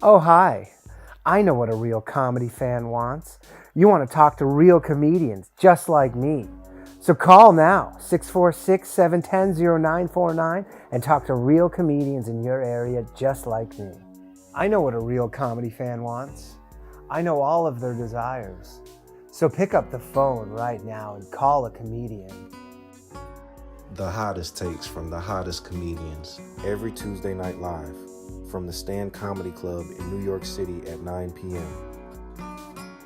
Oh, hi. I know what a real comedy fan wants. You want to talk to real comedians just like me. So call now, 646-710-0949, and talk to real comedians in your area just like me. I know what a real comedy fan wants. I know all of their desires. So pick up the phone right now and call a comedian. The hottest takes from the hottest comedians every Tuesday night live from the Stand Comedy Club in New York City at 9 p.m.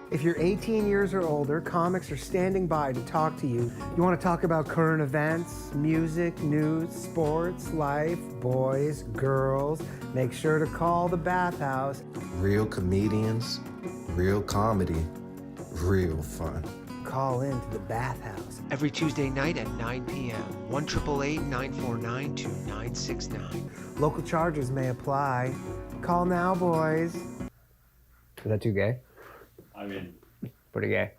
If you're 18 years or older, comics are standing by to talk to you. You want to talk about current events, music, news, sports, life, boys, girls, make sure to call the Bathhouse. Real comedians, real comedy, real fun. Call into the Bathhouse. Every Tuesday night at 9 p.m. 1-888-949-2969. Local charges may apply. Call now, boys. Is that too gay? I mean, Pretty gay.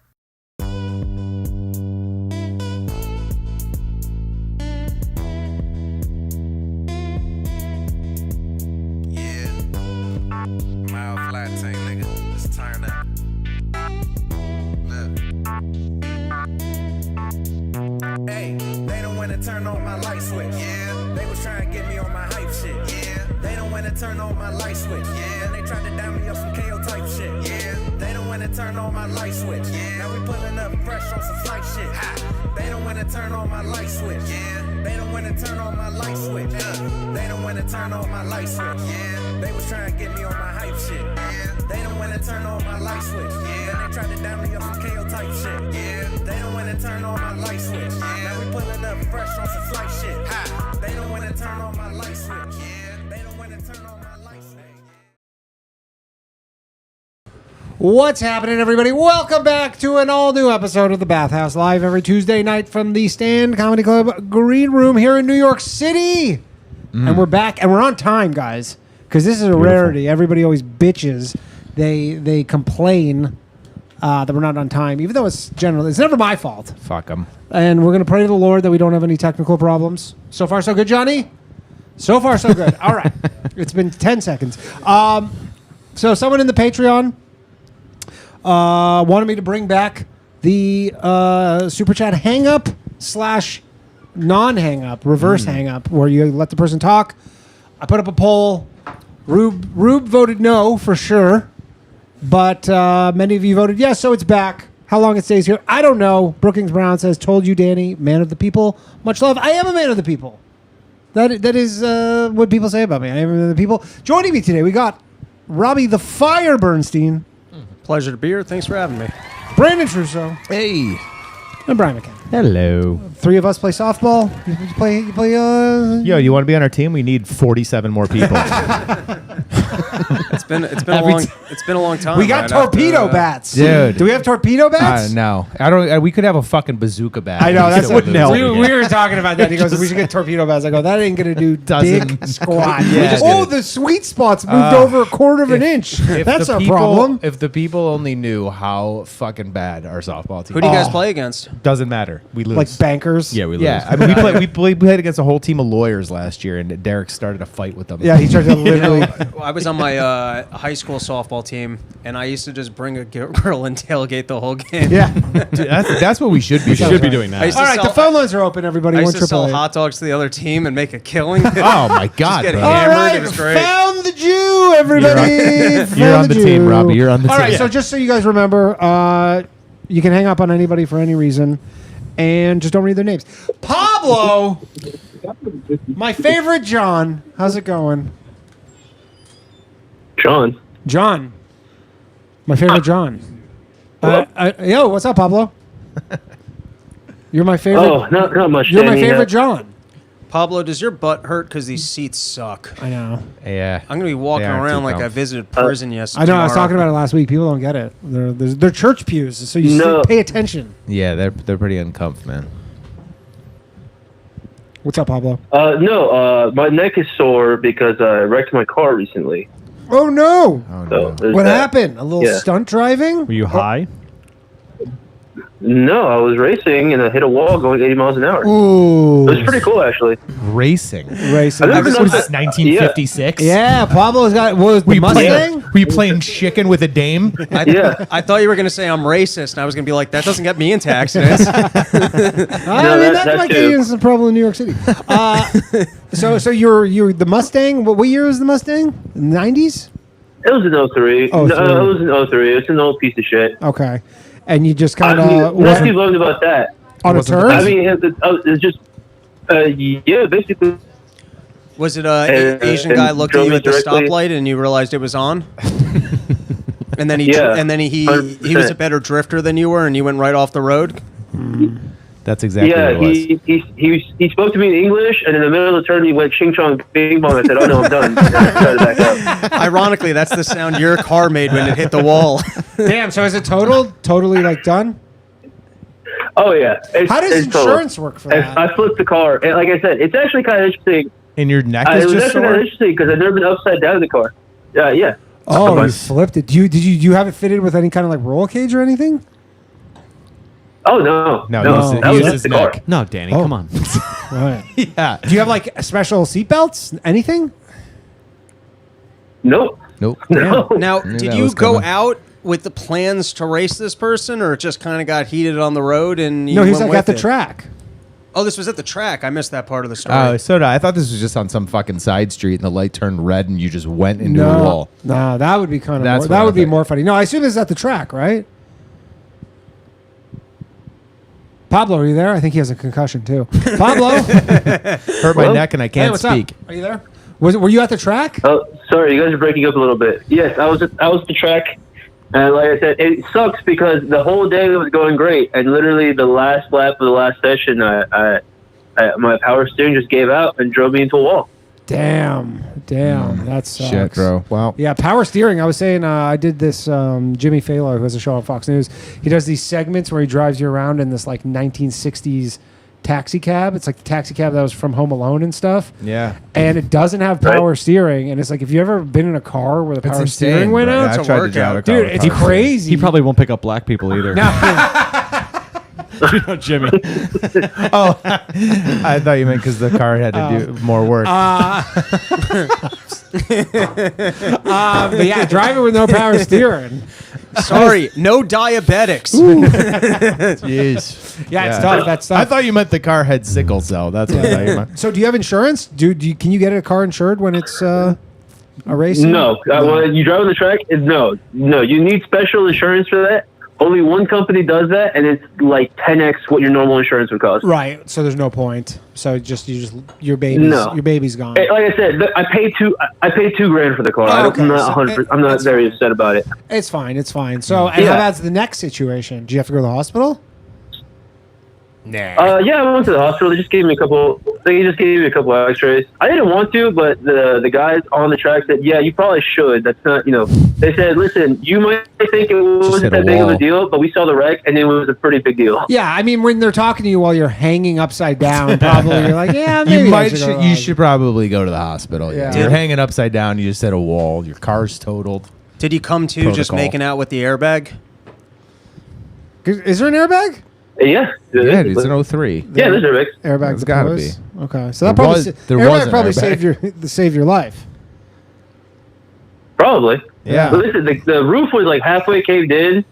Yeah. Mild flat tank, nigga. Let's turn up. Look. Hey, they don't wanna turn on my light switch. Yeah. They was trying to get me on my hype shit. Yeah. They don't wanna turn on my light switch. Yeah. Then they tried to down me up some KO type shit. Yeah. They don't wanna turn on my light switch. Yeah. Now we pulling up fresh on some flight shit. Ha. They don't wanna turn on my light switch. Yeah. They don't wanna turn on my light switch. They don't wanna turn on my light switch. Yeah. They was trying to get me on my hype shit. Yeah. They don't wanna turn on my light switch. Yeah. Then they tried to down me up some KO type shit. Yeah. They don't wanna turn on my light switch. Yeah. Now we pulling up fresh on some flight shit. Ha. They don't wanna turn on my light switch. Yeah. They don't wanna turn on my light switch. What's happening, everybody? Welcome back to an all-new episode of the Bathhouse, live every Tuesday night from the Stand Comedy Club Green Room here in New York City. And we're back, and we're on time, guys, because this is a rarity. Everybody always bitches. They complain that we're not on time, even though it's never my fault. Fuck them. And we're going to pray to the Lord that we don't have any technical problems. So far, so good, Johnny? So far, so good. All right. It's been 10 seconds. So someone in the Patreon wanted me to bring back the Super Chat Hangup / non-hangup, reverse hangup, where you let the person talk. I put up a poll. Rube voted no for sure, but many of you voted yes, so it's back. How long it stays here, I don't know. Brookings Brown says, told you, Danny, man of the people. Much love. I am a man of the people. That is what people say about me. I am a man of the people. Joining me today, we got Robbie the Fire Bernstein. pleasure to be here. Thanks for having me. Brandon Trusso. Hey. And Bryan Mckenna. Hello. Three of us play softball. You play. Yo, you want to be on our team? We need 47 more people. It's been a long time. We got torpedo bats, dude. Do we have torpedo bats? No, I don't. We could have a fucking bazooka bat. I know that wouldn't help. lose. We were talking about that. He goes, "We should get torpedo bats." I go, "That ain't gonna do dick squat." Yeah. The sweet spots moved over a quarter of an inch. That's a problem. If the people only knew how fucking bad our softball team. Who do you guys play against? Doesn't matter. We lose. Like bankers. Yeah, we lose. Yeah, I mean, we played against a whole team of lawyers last year, and Derek started a fight with them. Yeah, he started to literally. I was on my high school softball team, and I used to just bring a girl and tailgate the whole game. Yeah, Dude, that's what we should be. We should be doing that. I used all to right, sell- the phone lines are open. Everybody, I used to sell 1-888. hot dogs to the other team and make a killing. Oh my God, Just get bro. All hammered. right, It was great. found the Jew, everybody. You're on the team, Jew. Robbie. You're on the All team. right, so just so you guys remember, you can hang up on anybody for any reason, and just don't read their names. Pablo, my favorite John. How's it going? John. My favorite John. Yo, what's up, Pablo? You're my favorite. Oh, not much. You're my Danny. favorite John. Pablo, does your butt hurt because these seats suck? I know. Yeah, I'm gonna be walking They aren't around too like I comf. visited prison yesterday. I know. I was talking about it last week. People don't get it. They're church pews, so you No. pay attention. Yeah, they're pretty uncomf, man. What's up, Pablo? No, my neck is sore because I wrecked my car recently. Oh no! Oh So no. there's What that. happened? A little Yeah. stunt driving? Were you high? No, I was racing and I hit a wall going 80 miles an hour. Ooh. It was pretty cool, actually. Racing. Racing. I've never This done was that. 1956. Yeah, Pablo's got the Mustang. Were you playing chicken with a dame? Yeah. I thought you were going to say I'm racist, and I was going to be like, that doesn't get me into accidents. I mean, that that might too. get you into some trouble in New York City. So you're the Mustang. What year was the Mustang? 90s. It was an 03. Oh, No, three. it was an 03. It's an old piece of shit. Okay, and you just kind I mean, of not too bummed about that. on a turn. I mean, it's just, yeah, basically. Was it a Asian guy and looked at drove you me at the directly- stoplight and you realized it was on? And then Yeah, he was 100%. a better drifter than you were, and you went right off the road. That's exactly Yeah, what it was. he spoke to me in English, and in the middle of the turn, he went ching chong bing bong. I said, "Oh no, I'm done." And I started back up. Ironically, that's the sound your car made when it hit the wall. Damn. So is it totally like done? Oh yeah. How does it's total. insurance work for that? I flipped the car, and like I said, it's actually kind of interesting. And your neck It is was just actually kind sore? of interesting because I've never been upside down in the car. Yeah. Oh, But- you flipped it. Did you have it fitted with any kind of like roll cage or anything? Oh no, No, that he was used just his the car. neck. No, Danny, Oh. come on. Right. Yeah. Do you have like special seatbelts? Anything? Nope. Nope. No. Now, Knew did that you was go coming. out with the plans to race this person, or it just kind of got heated on the road and you No, he's went like at with the it? track. Oh, this was at the track. I missed that part of the story. Oh, so did I. I thought this was just on some fucking side street and the light turned red and you just went into a wall. No, that would be kind of That's more, what that I would be thought. more funny. No, I assume this is at the track, right? Pablo, are you there? I think he has a concussion too. Pablo, Hurt my Hello? neck and I hey, can't what's speak. up? Are you there? Were you at the track? Oh, sorry, you guys are breaking up a little bit. Yes, I was at the track, and like I said, it sucks because the whole day was going great, and literally the last lap of the last session, my power steering just gave out and drove me into a wall. Damn, that sucks. Shit, bro. Wow. Yeah, power steering. I was saying I did this. Jimmy Fallon, who has a show on Fox News, he does these segments where he drives you around in this like 1960s taxi cab. It's like the taxi cab that was from Home Alone and stuff. Yeah. And it doesn't have power steering. And it's like if you ever been in a car where the It's power insane, steering went bro. out, Yeah, I It's a tried to drive a workout. car dude, with it's power steering. crazy. He probably won't pick up black people either. You know, Jimmy. Oh, I thought you meant because the car had to do more work. But yeah, driving with no power steering. Sorry, no diabetics. Jeez. Yeah, it's tough. That's tough. I thought you meant the car had sickle cell. That's what I thought you meant. So do you have insurance? Can you get a car insured when it's a race? No, when you drive on the track, no. You need special insurance for that. Only one company does that, and it's like 10x what your normal insurance would cost. Right. So there's no point. So your baby's gone. Hey, like I said, I paid $2,000 for the car. Oh, okay. I'm not So 100. I'm not it's very fine. upset about it. It's fine. So and Yeah. how about the next situation? Do you have to go to the hospital? Nah. Yeah, I went to the hospital. They just gave me a couple. X-rays. I didn't want to, but the guys on the track said, "Yeah, you probably should." That's not, They said, "Listen, you might think it wasn't hit a that big of wall. a deal, but we saw the wreck, and it was a pretty big deal." Yeah, I mean when they're talking to you while you're hanging upside down, probably you're like, yeah, maybe You should probably go to the hospital. Yeah. You're hanging upside down. You just hit a wall. Your car's totaled. Did you come to just Protocol. making out with the airbag? Is there an airbag? Yeah, Yeah, dude, it's an 03. Yeah, there's a wreck. Airbag. It's gotta be. Okay, so that probably there airbag was an probably airbag. saved your life. Probably. Yeah. But listen, the roof was like halfway caved in,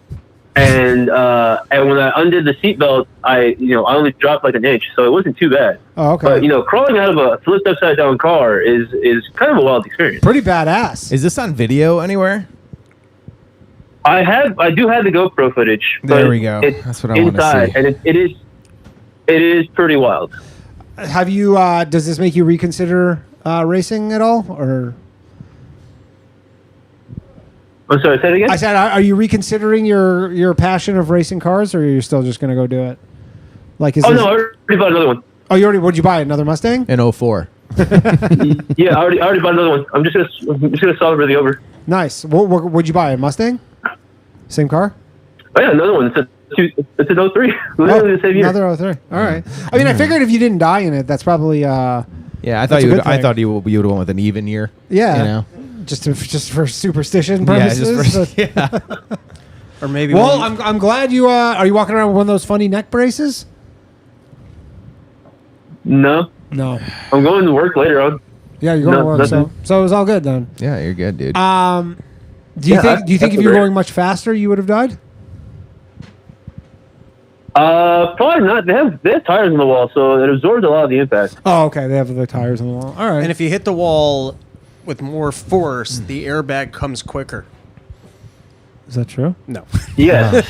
and when I undid the seatbelt, I only dropped like an inch, so it wasn't too bad. Oh, okay. But crawling out of a flipped upside down car is kind of a wild experience. Pretty badass. Is this on video anywhere? I do have the GoPro footage. There but we go. It's That's what I wanna inside, see. and it is pretty wild. Have you? Does this make you reconsider racing at all, or? I'm sorry, say it again. I said, are you reconsidering your passion of racing cars, or are you still just going to go do it? Like, is Oh this, no, I already bought another one. Oh, you already? What'd you buy? Another Mustang? In 04. Yeah, I already bought another one. I'm just gonna solve really over. Nice. What'd you buy? A Mustang? Same car? Oh yeah, another one. It's an 03. Literally the same year. Another 03. All right. I mean, I figured if you didn't die in it, that's probably Yeah, I That's thought a you would. good I thing. thought you would have went with an even year. yeah, You know. just for superstition Yeah, purposes. just for, yeah. Or maybe. Well, one- I'm glad you are you walking around with one of those funny neck braces? No, No. I'm going to work later on. Yeah, you're going to No, work. So nothing. it was all good then. Yeah, you're good, dude. Do you Yeah, think if you were that's going much faster, you would have died? Probably not. They have tires on the wall, so it absorbs a lot of the impact. Oh, okay. They have the tires on the wall. All right. and if you hit the wall with more force, the airbag comes quicker. Is that true? No. Yeah.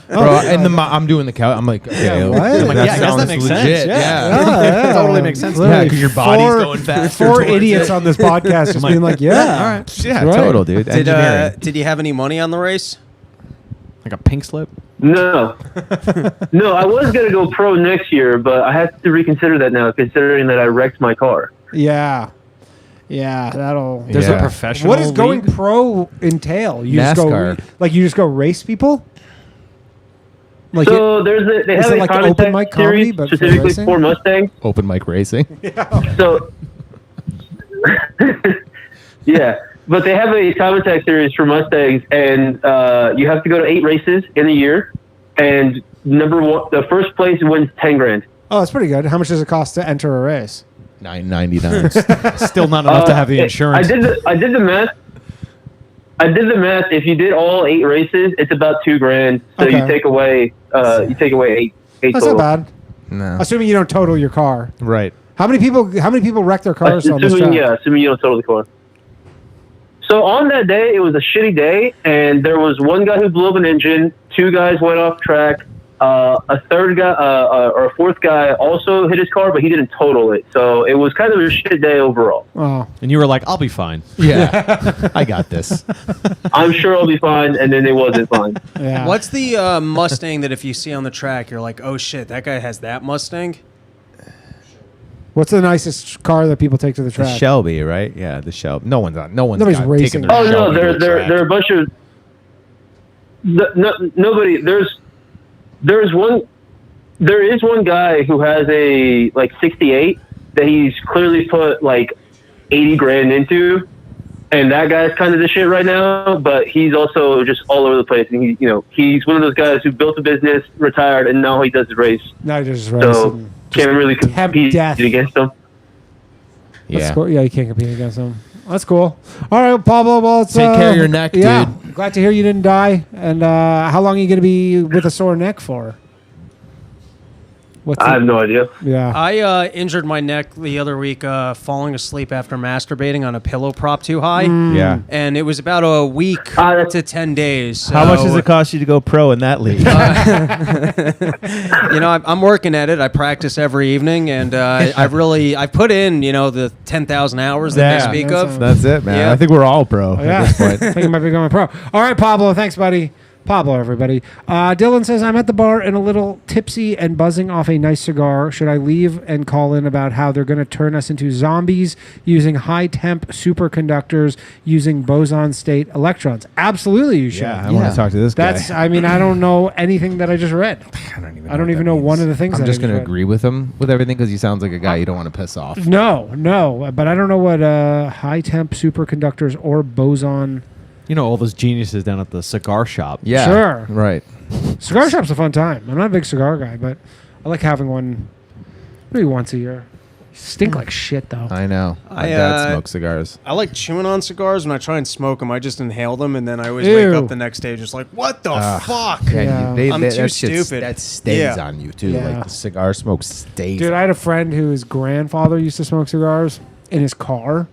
Bro, and I'm doing the count. I'm like, okay, Yeah, what? I'm like, Yeah, I guess that sounds makes legit. sense. Yeah. Totally makes sense. Yeah, because your body's going faster. Four towards idiots it. on this podcast just being like, yeah. All right. Yeah, Right. total, dude. Did Engineering. did you have any money on the race? Like a pink slip. No. No, I was going to go pro next year, but I have to reconsider that now, considering that I wrecked my car. Yeah. Yeah, that'll. There's Yeah. a professional. What does going league? pro entail? You NASCAR. Just go, you just go race people? Like So they is have it a like the contest open mic comedy, series but for specifically racing? for Mustangs. Open mic racing. So, yeah, but they have a time attack series for Mustangs, and you have to go to 8 races in a year, and number one, the first place wins $10,000. Oh, that's pretty good. How much does it cost to enter a race? $9.99. Still not enough to have the insurance. I did the math. If you did all 8 races, it's about $2,000. So Okay. you take away eight That's total. not bad. No. Assuming you don't total your car. Right. How many people wreck their cars on this track? Assuming you don't total the car. So on that day, it was a shitty day, and there was one guy who blew up an engine. 2 guys went off track. A third guy, or a fourth guy, also hit his car, but he didn't total it. So it was kind of a shit day overall. Oh. And you were like, I'll be fine. Yeah. I got this. I'm sure I'll be fine, and then it wasn't fine. Yeah. What's the Mustang that if you see on the track, you're like, oh shit, that guy has that Mustang? What's the nicest car that people take to the The track? Shelby, right? Yeah, the Shelby. No one's Nobody's got- racing taking their Oh no, Shelby to there the there track. there are a bunch of nobody. There is one guy who has a like 68 that he's clearly put like $80,000 into, and that guy's kind of the shit right now. But he's also just all over the place, and he's one of those guys who built a business, retired, and now he does the race. No, just So racing. can't really compete death. against him. That's Yeah. cool. Yeah, you can't compete against them. That's cool. All right, Pablo. Well, it's, Take care of your neck, yeah, dude. Glad to hear you didn't die. And how long are you going to be with a sore neck for? What's I have no idea. Yeah. I injured my neck the other week falling asleep after masturbating on a pillow prop too high. Yeah. And it was about a week that's- to 10 days. How much does so, it cost you to go pro in that league? I'm working at it. I practice every evening, and I've put in, the 10,000 hours that Yeah. they speak That's of. That's it, man. Yeah. I think we're all pro Yeah. at this I point. think you might be going pro. All right, Pablo. Thanks, buddy. Pablo, everybody. Dylan says, I'm at the bar and a little tipsy and buzzing off a nice cigar. Should I leave and call in about how they're going to turn us into zombies using high-temp superconductors using boson state electrons? Absolutely, you should. Yeah, I want to talk to this That's, guy. I mean, I don't know anything that I just read. I don't even what that know one means. of the things I'm that just I going to read. agree with him with everything because he sounds like a guy you don't want to piss off. No, but I don't know what high-temp superconductors or boson... You know, all those geniuses down at the cigar shop. Yeah. Sure. Right. Cigar shop's a fun time. I'm not a big cigar guy, but I like having one maybe once a year. Stink like shit, though. I know. My I, dad smokes cigars. I like chewing on cigars. When I try and smoke them, I just inhale them, and then I always Ew. wake up the next day just like, what the fuck? Yeah. I'm too that shit- stupid. That stays Yeah. on you, too. Yeah. Like the cigar smoke stays. Dude, I had a friend whose grandfather used to smoke cigars in his car.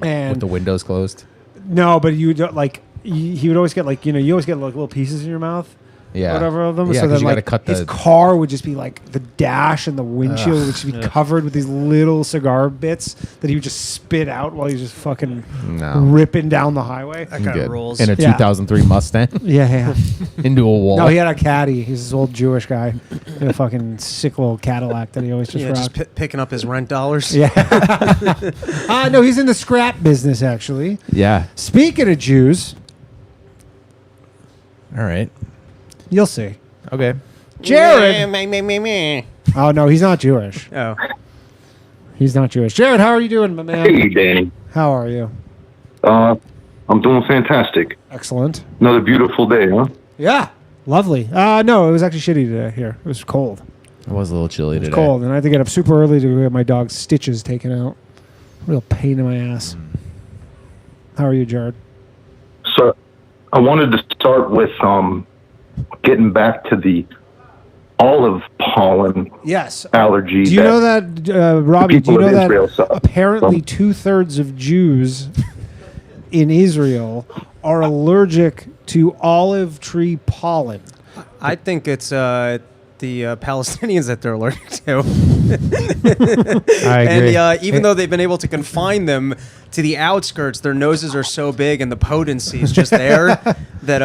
And with the windows closed. no, but you don't like he would always get like, you always get like little pieces in your mouth. Yeah. Whatever of them. Yeah, so 'cause then you like gotta cut his the- car would just be like the dash and the windshield would just be covered with these little cigar bits that he would just spit out while he's just fucking No. ripping down the highway. That kind Good. of rules. In a Yeah. 2003 Mustang Yeah. into a wall. No, he had a caddy. He's this old Jewish guy. He had a fucking sick little Cadillac that he always just Yeah, rocked. just picking up his rent dollars. Yeah. No, he's in the scrap business, actually. Yeah. Speaking of Jews, All right. you'll see. Okay. Jared. Me. Oh, no, he's not Jewish. Oh. He's not Jewish. Jared, how are you doing, my man? Hey, Danny. How are you? I'm doing fantastic. Excellent. Another beautiful day, huh? Yeah, lovely. No, it was actually shitty today here. It was cold. It was a little chilly It was today. cold, and I had to get up super early to get my dog's stitches taken out. Real pain in my ass. How are you, Jared? So I wanted to start with getting back to the olive pollen Yes. allergy. Do you know that, Robbie? Do you people know of Israel that suffer apparently from? 2/3 of Jews in Israel are allergic to olive tree pollen? I think it's the Palestinians that they're allergic to. I agree. And even though they've been able to confine them to the outskirts, their noses are so big and the potency is just there that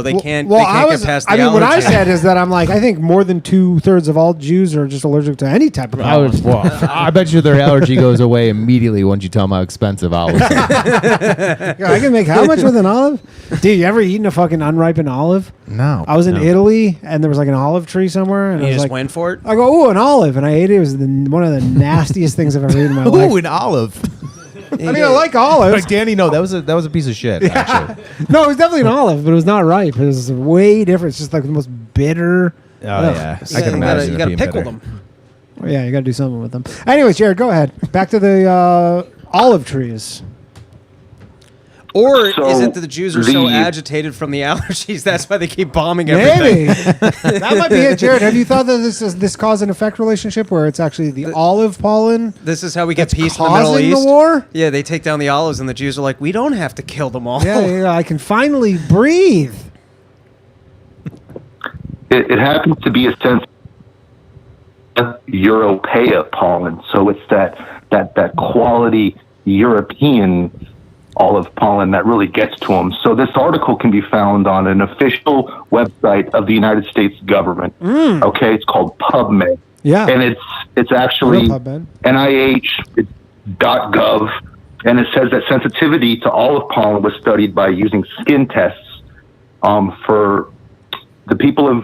they can't get past the I mean, what I allergy. said is that I'm like, I think more than 2/3 of all Jews are just allergic to any type of pollen. I bet you their allergy goes away immediately once you tell them how expensive olives are. Yeah, I can make how much with an olive? Dude, you ever eaten a fucking unripened olive? No. I was in Italy, and there was like an olive tree somewhere, and I You was just like, went for it? I go, ooh, an olive, and I ate it. It was one of the nastiest things I've ever eaten in my life. Ooh, an olive. I mean, I like olives. Like Danny, no, that was a piece of shit. Actually. No, it was definitely an olive, but it was not ripe. It was way different. It's just like the most bitter. Oh yeah, I can imagine. You got to it being pickle bitter. them. Oh, yeah, you got to do something with them. Anyways, Jared, go ahead. Back to the olive trees. Or So is it that the Jews are so the- agitated from the allergies that's why they keep bombing everything? Maybe that might be it, Jared. Have you thought that this is this cause and effect relationship where it's actually the olive pollen This is how we get that's peace in the Middle causing East. the war? Yeah, they take down the olives, and the Jews are like, we don't have to kill them all. Yeah, I can finally breathe. It happens to be a sense of Europaea pollen, so it's that quality European olive pollen that really gets to them. So this article can be found on an official website of the United States government. Okay, it's called PubMed. Yeah. And it's actually Real PubMed. NIH.gov, and it says that sensitivity to olive pollen was studied by using skin tests for the people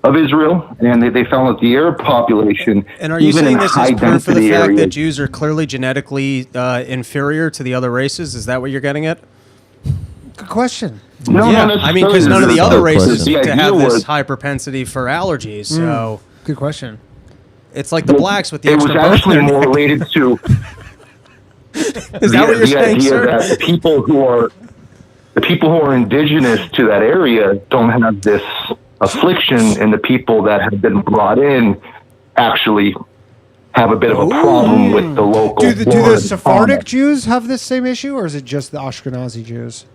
of Israel, and they found that the Arab population, And are you even saying in this high is proof of the density fact that areas, Jews are clearly genetically inferior to the other races? Is that what you're getting at? Good question. no, Yeah, not I mean, because necessarily. none of the other good races question. seem The to idea have this was- high propensity for allergies. So Good question. it's like the blacks with the It was extra bone in actually their more neck. related to Is that what you're the saying, idea sir? that the people who are indigenous to that area don't have this affliction, and the people that have been brought in actually have a bit of a problem with the local. Do the flora and Sephardic fauna. Jews have this same issue, or is it just the Ashkenazi Jews?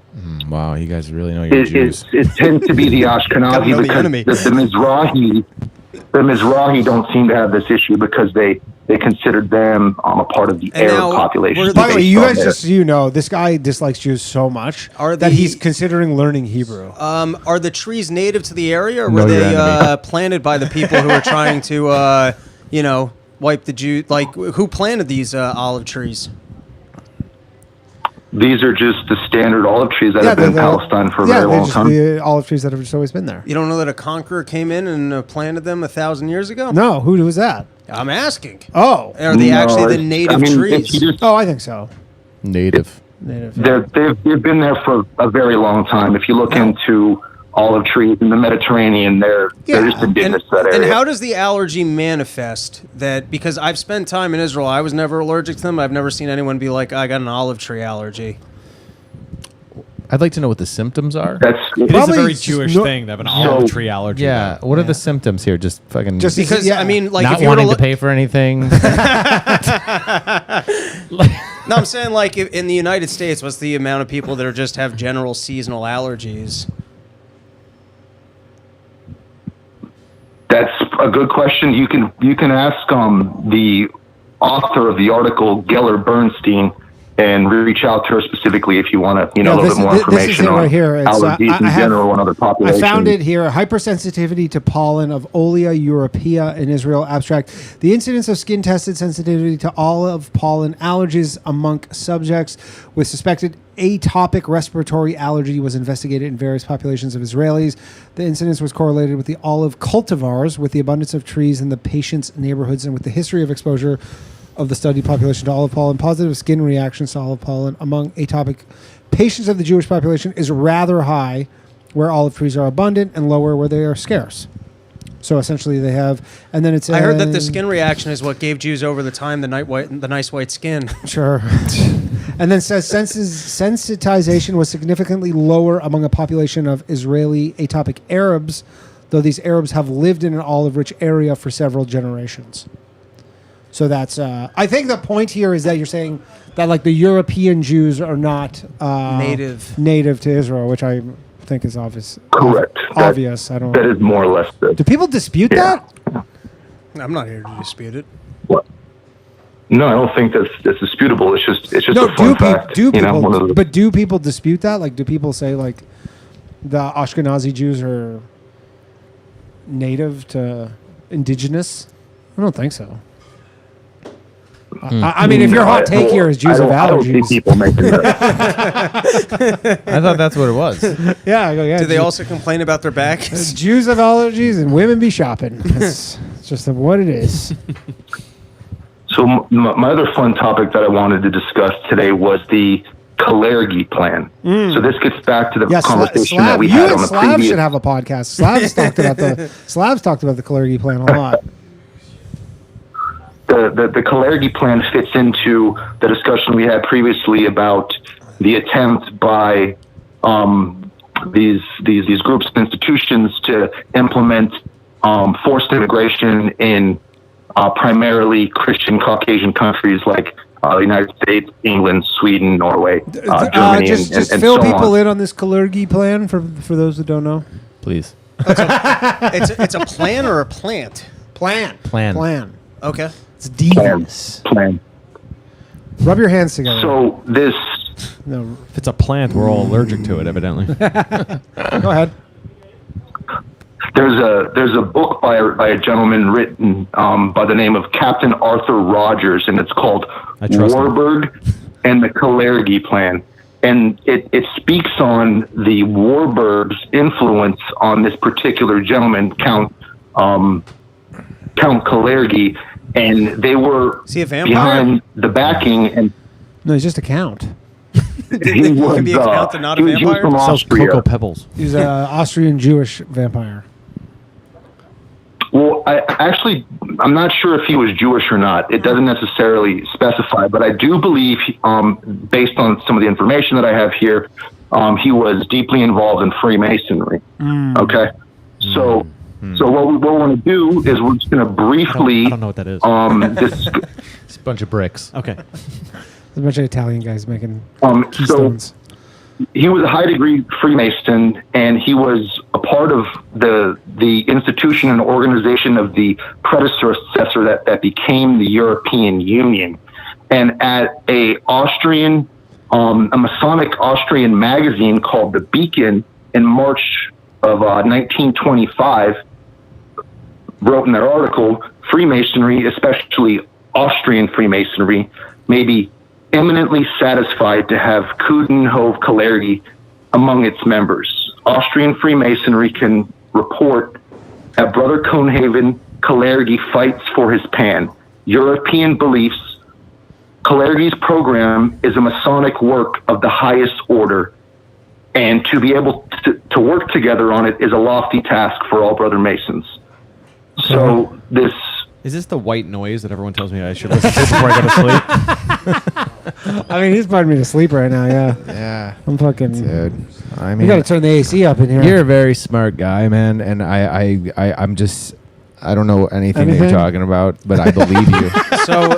Wow, you guys really know your It Jews. tends to be the Gotta Ashkenazi know the because enemy. the Mizrahi don't seem to have this issue because they considered them a part of the And Arab now, population. were By the way, based you on guys their- just this guy dislikes Jews so much Are that the- he's considering learning Hebrew. Are the trees native to the area, or Know were your they enemy. planted by the people who are trying to, wipe the Jew? Like, who planted these olive trees? These are just the standard olive trees that have been in Palestine for a very they're long just time. the olive trees that have just always been there. You don't know that a conqueror came in and planted them 1,000 years ago? No, who was that? I'm asking. Oh, Are they No, actually the it's- native I mean, if trees? you just- oh, I think so. Native. Native. Yeah. They've been there for a very long time. If you look into olive trees in the Mediterranean, they're just indigenous to that area. And how does the allergy manifest? That because I've spent time in Israel, I was never allergic to them. I've never seen anyone be like, I got an olive tree allergy. I'd like to know what the symptoms are. It is a Probably very just Jewish no- thing to have an olive tree allergy. Yeah. What are the symptoms here? Just fucking Just Because yeah. I mean, like, not if you were wanting to to pay for anything. no, I'm saying like in the United States, what's the amount of people that are just have general seasonal allergies? That's a good question. You can ask the author of the article, Geller Bernstein, and reach out to her specifically if you want to, a little bit more this is information it on right here. It's, allergies in general and other I populations. found it here. Hypersensitivity to pollen of Olea europaea in Israel abstract. The incidence of skin-tested sensitivity to olive pollen allergies among subjects with suspected atopic respiratory allergy was investigated in various populations of Israelis. The incidence was correlated with the olive cultivars, with the abundance of trees in the patient's neighborhoods, and with the history of exposure of the studied population to olive pollen. Positive skin reactions to olive pollen among atopic patients of the Jewish population is rather high, where olive trees are abundant, and lower where they are scarce. So essentially, they have, and then it's. I heard that the skin reaction is what gave Jews over the time the nice white skin. Sure. And then says sensitization was significantly lower among a population of Israeli atopic Arabs, though these Arabs have lived in an olive-rich area for several generations. So that's. I think the point here is that you're saying that like the European Jews are not native to Israel, which I think is obvious. Correct. Obvious. I don't. That is more or less. Do people dispute that? I'm not here to dispute it. What? No, I don't think that's disputable. It's just No, a fun fact. do people? But do people dispute that? Like, do people say like the Ashkenazi Jews are native to indigenous? I don't think so. I mean, if your hot take here is Jews have allergies, I don't see people making that. I thought that's what it was. Yeah. Do they also complain about their backs? Jews have allergies and women be shopping. It's just what it is. So my other fun topic that I wanted to discuss today was the Kalergi plan. So this gets back to the conversation that we had on the Slav previous. should have a podcast. Slav's talked about the Kalergi plan a lot. The Kalergi plan fits into the discussion we had previously about the attempt by these groups and institutions to implement forced immigration in primarily Christian Caucasian countries like the United States, England, Sweden, Norway, Germany, just and fill so people on. in on this Kalergi plan for those that don't know. Please. It's a plan or a plant? Plan. Okay. It's devious. Plan. Rub your hands together. So this. No. If it's a plant, we're all allergic to it, evidently. Go ahead. There's a book by a gentleman written by the name of Captain Arthur Rogers, and it's called Warburg and the Kalergi Plan. And it speaks on the Warburg's influence on this particular gentleman, Count Kalergi, and they were behind the backing. And no, he's just a count. He was, can be a count and not a he was vampire? from Sells Austria. Cocoa Pebbles. He's an Austrian Jewish vampire. Well, I'm not sure if he was Jewish or not. It doesn't necessarily specify, but I do believe, based on some of the information that I have here, he was deeply involved in Freemasonry. Okay, so what we want to do is we're just going to briefly. I don't know what that is. It's a bunch of bricks. Okay. There's a bunch of Italian guys making So keystones. he was a high degree Freemason, and he was a part of the institution and organization of the predecessor that became the European Union. And at a Masonic Austrian magazine called The Beacon in March of 1925, wrote in that article, Freemasonry, especially Austrian Freemasonry, may be eminently satisfied to have Coudenhove Kalergi among its members. Austrian Freemasonry can report that Brother Conehaven Kalergi fights for his pan. European beliefs. Kalergi's program is a Masonic work of the highest order, and to be able to work together on it is a lofty task for all Brother Masons. So this... Is this the white noise that everyone tells me I should listen to before I go to sleep? I mean, he's putting me to sleep right now. Yeah. Yeah. I'm fucking. Dude. I You mean, got to turn the AC up in here. you're a very smart guy, man, and I'm just I don't know anything that you're talking about, but I believe you. So,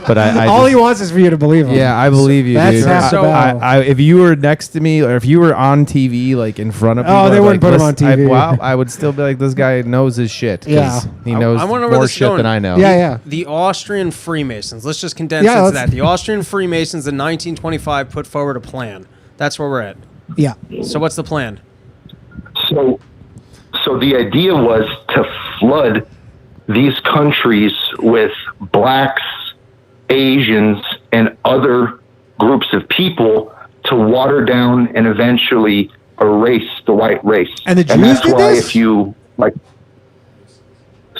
But I all just, he wants is for you to believe him. yeah, I believe you, That's dude. half the So, battle. If you were next to me, or if you were on TV, like in front of people, Oh, they I'd wouldn't like, put him on listen, TV. I would still be like, this guy knows his shit. 'Cause Yeah. he knows I wanna know where more this is shit going. than I know. Yeah. the Austrian Freemasons, let's just condense Yeah, into let's- that. The Austrian Freemasons in 1925 put forward a plan. That's where we're at. Yeah. So what's the plan? So the idea was to flood these countries with blacks, Asians, and other groups of people to water down and eventually erase the white race. And the Jews that's did why this? if you like,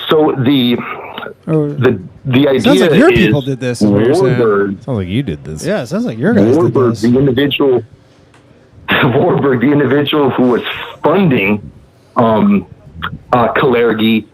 so the idea Sounds like your is people did this, is what you're saying. Warburg, Sounds like you did this. Yeah, it sounds like your guys did Warburg, this. the individual Warburg, the individual who was funding Kalergi,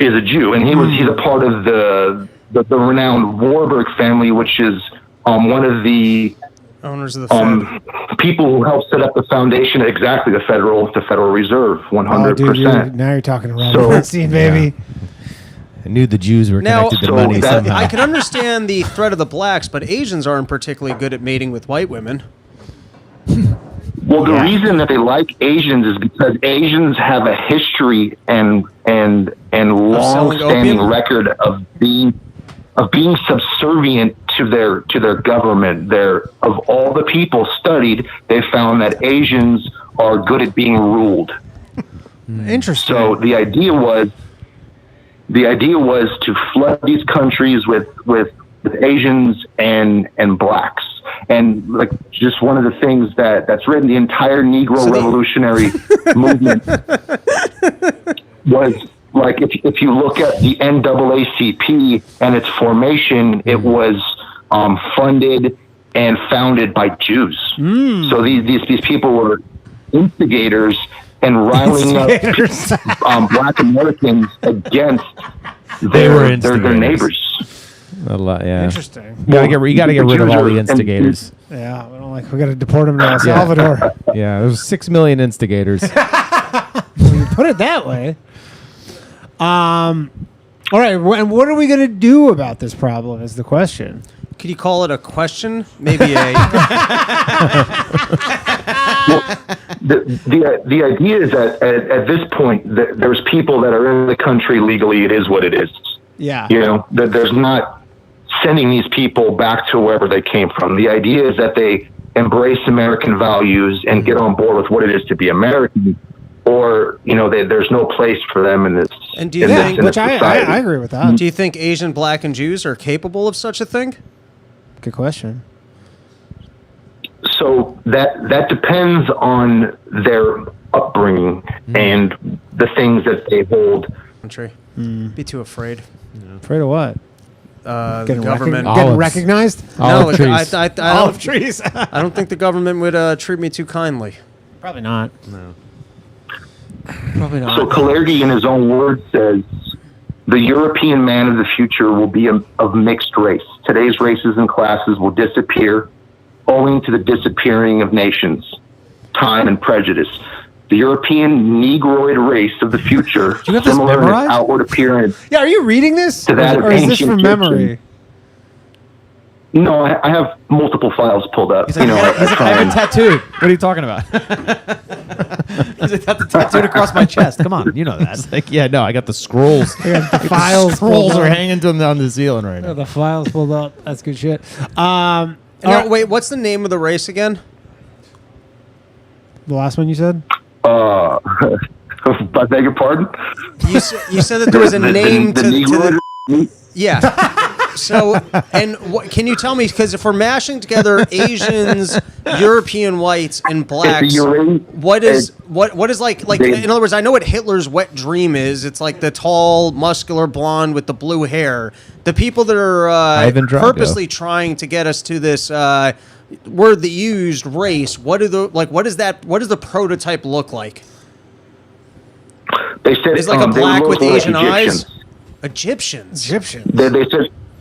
is a Jew, and he's a part of the renowned Warburg family, which is one of the owners of the Fed. People who helped set up the foundation, exactly, the Federal Reserve, 100%. Now you're talking to Robbie Bernstein, baby. I knew the Jews were Now, connected to money somehow. I can understand the threat of the blacks, but Asians aren't particularly good at mating with white women. Well, the reason that they like Asians is because Asians have a history and long-standing record of being subservient to their government. Of all the people studied, they found that Asians are good at being ruled. Interesting. So the idea was to flood these countries with Asians and blacks. And like just one of the things that's written, the entire Negro revolutionary movement was like, if you look at the NAACP and its formation, it was funded and founded by Jews. So these people were instigators and riling up black Americans against their neighbors. A lot, yeah. Interesting. You gotta get rid of all the instigators. Yeah, we got to deport them to El Salvador. Yeah, there's 6 million instigators. When you put it that way. All right, and what are we going to do about this problem is the question. Could you call it a question? Maybe a... The idea is that at this point, there's people that are in the country legally. It is what it is. Yeah. You know, that there's not sending these people back to wherever they came from. The idea is that they embrace American values and get on board with what it is to be American, or, you know, there's no place for them in this. And do you think, which I agree with that. Do you think Asian, black, and Jews are capable of such a thing? Good question. So that depends on their upbringing and the things that they hold. Country. Be too afraid. Afraid of what? The government. Getting recognized? Olive No, trees. Olive trees. I don't think the government would treat me too kindly. Probably not. No. Probably not. So Kalergi, in his own words, says, the European man of the future will be of mixed race. Today's races and classes will disappear owing to the disappearing of nations, time, and prejudice. The European Negroid race of the future, Do you have this similar in memorized? its outward appearance. Yeah, are you reading this? To that or of is this ancient from memory? No, I have multiple files pulled up. He's like, I have it tattooed. What are you talking about? He's like, that's tattooed across my chest. Come on, you know that. It's like, yeah, no, I got the scrolls. The files Scrolls pulled are up. hanging to them on the ceiling right now. The files pulled up. That's good shit. Now, wait, what's the name of the race again? The last one you said? I beg your pardon? You said that there was a name to the... Yeah. So, and can you tell me, because if we're mashing together Asians, European whites, and blacks, what is like in other words, I know what Hitler's wet dream is. It's like the tall, muscular blonde with the blue hair. The people that are purposely trying to get us to this word that you used, race. What does the prototype look like? They said it's like a black with Asian Egyptians. eyes. Egyptians.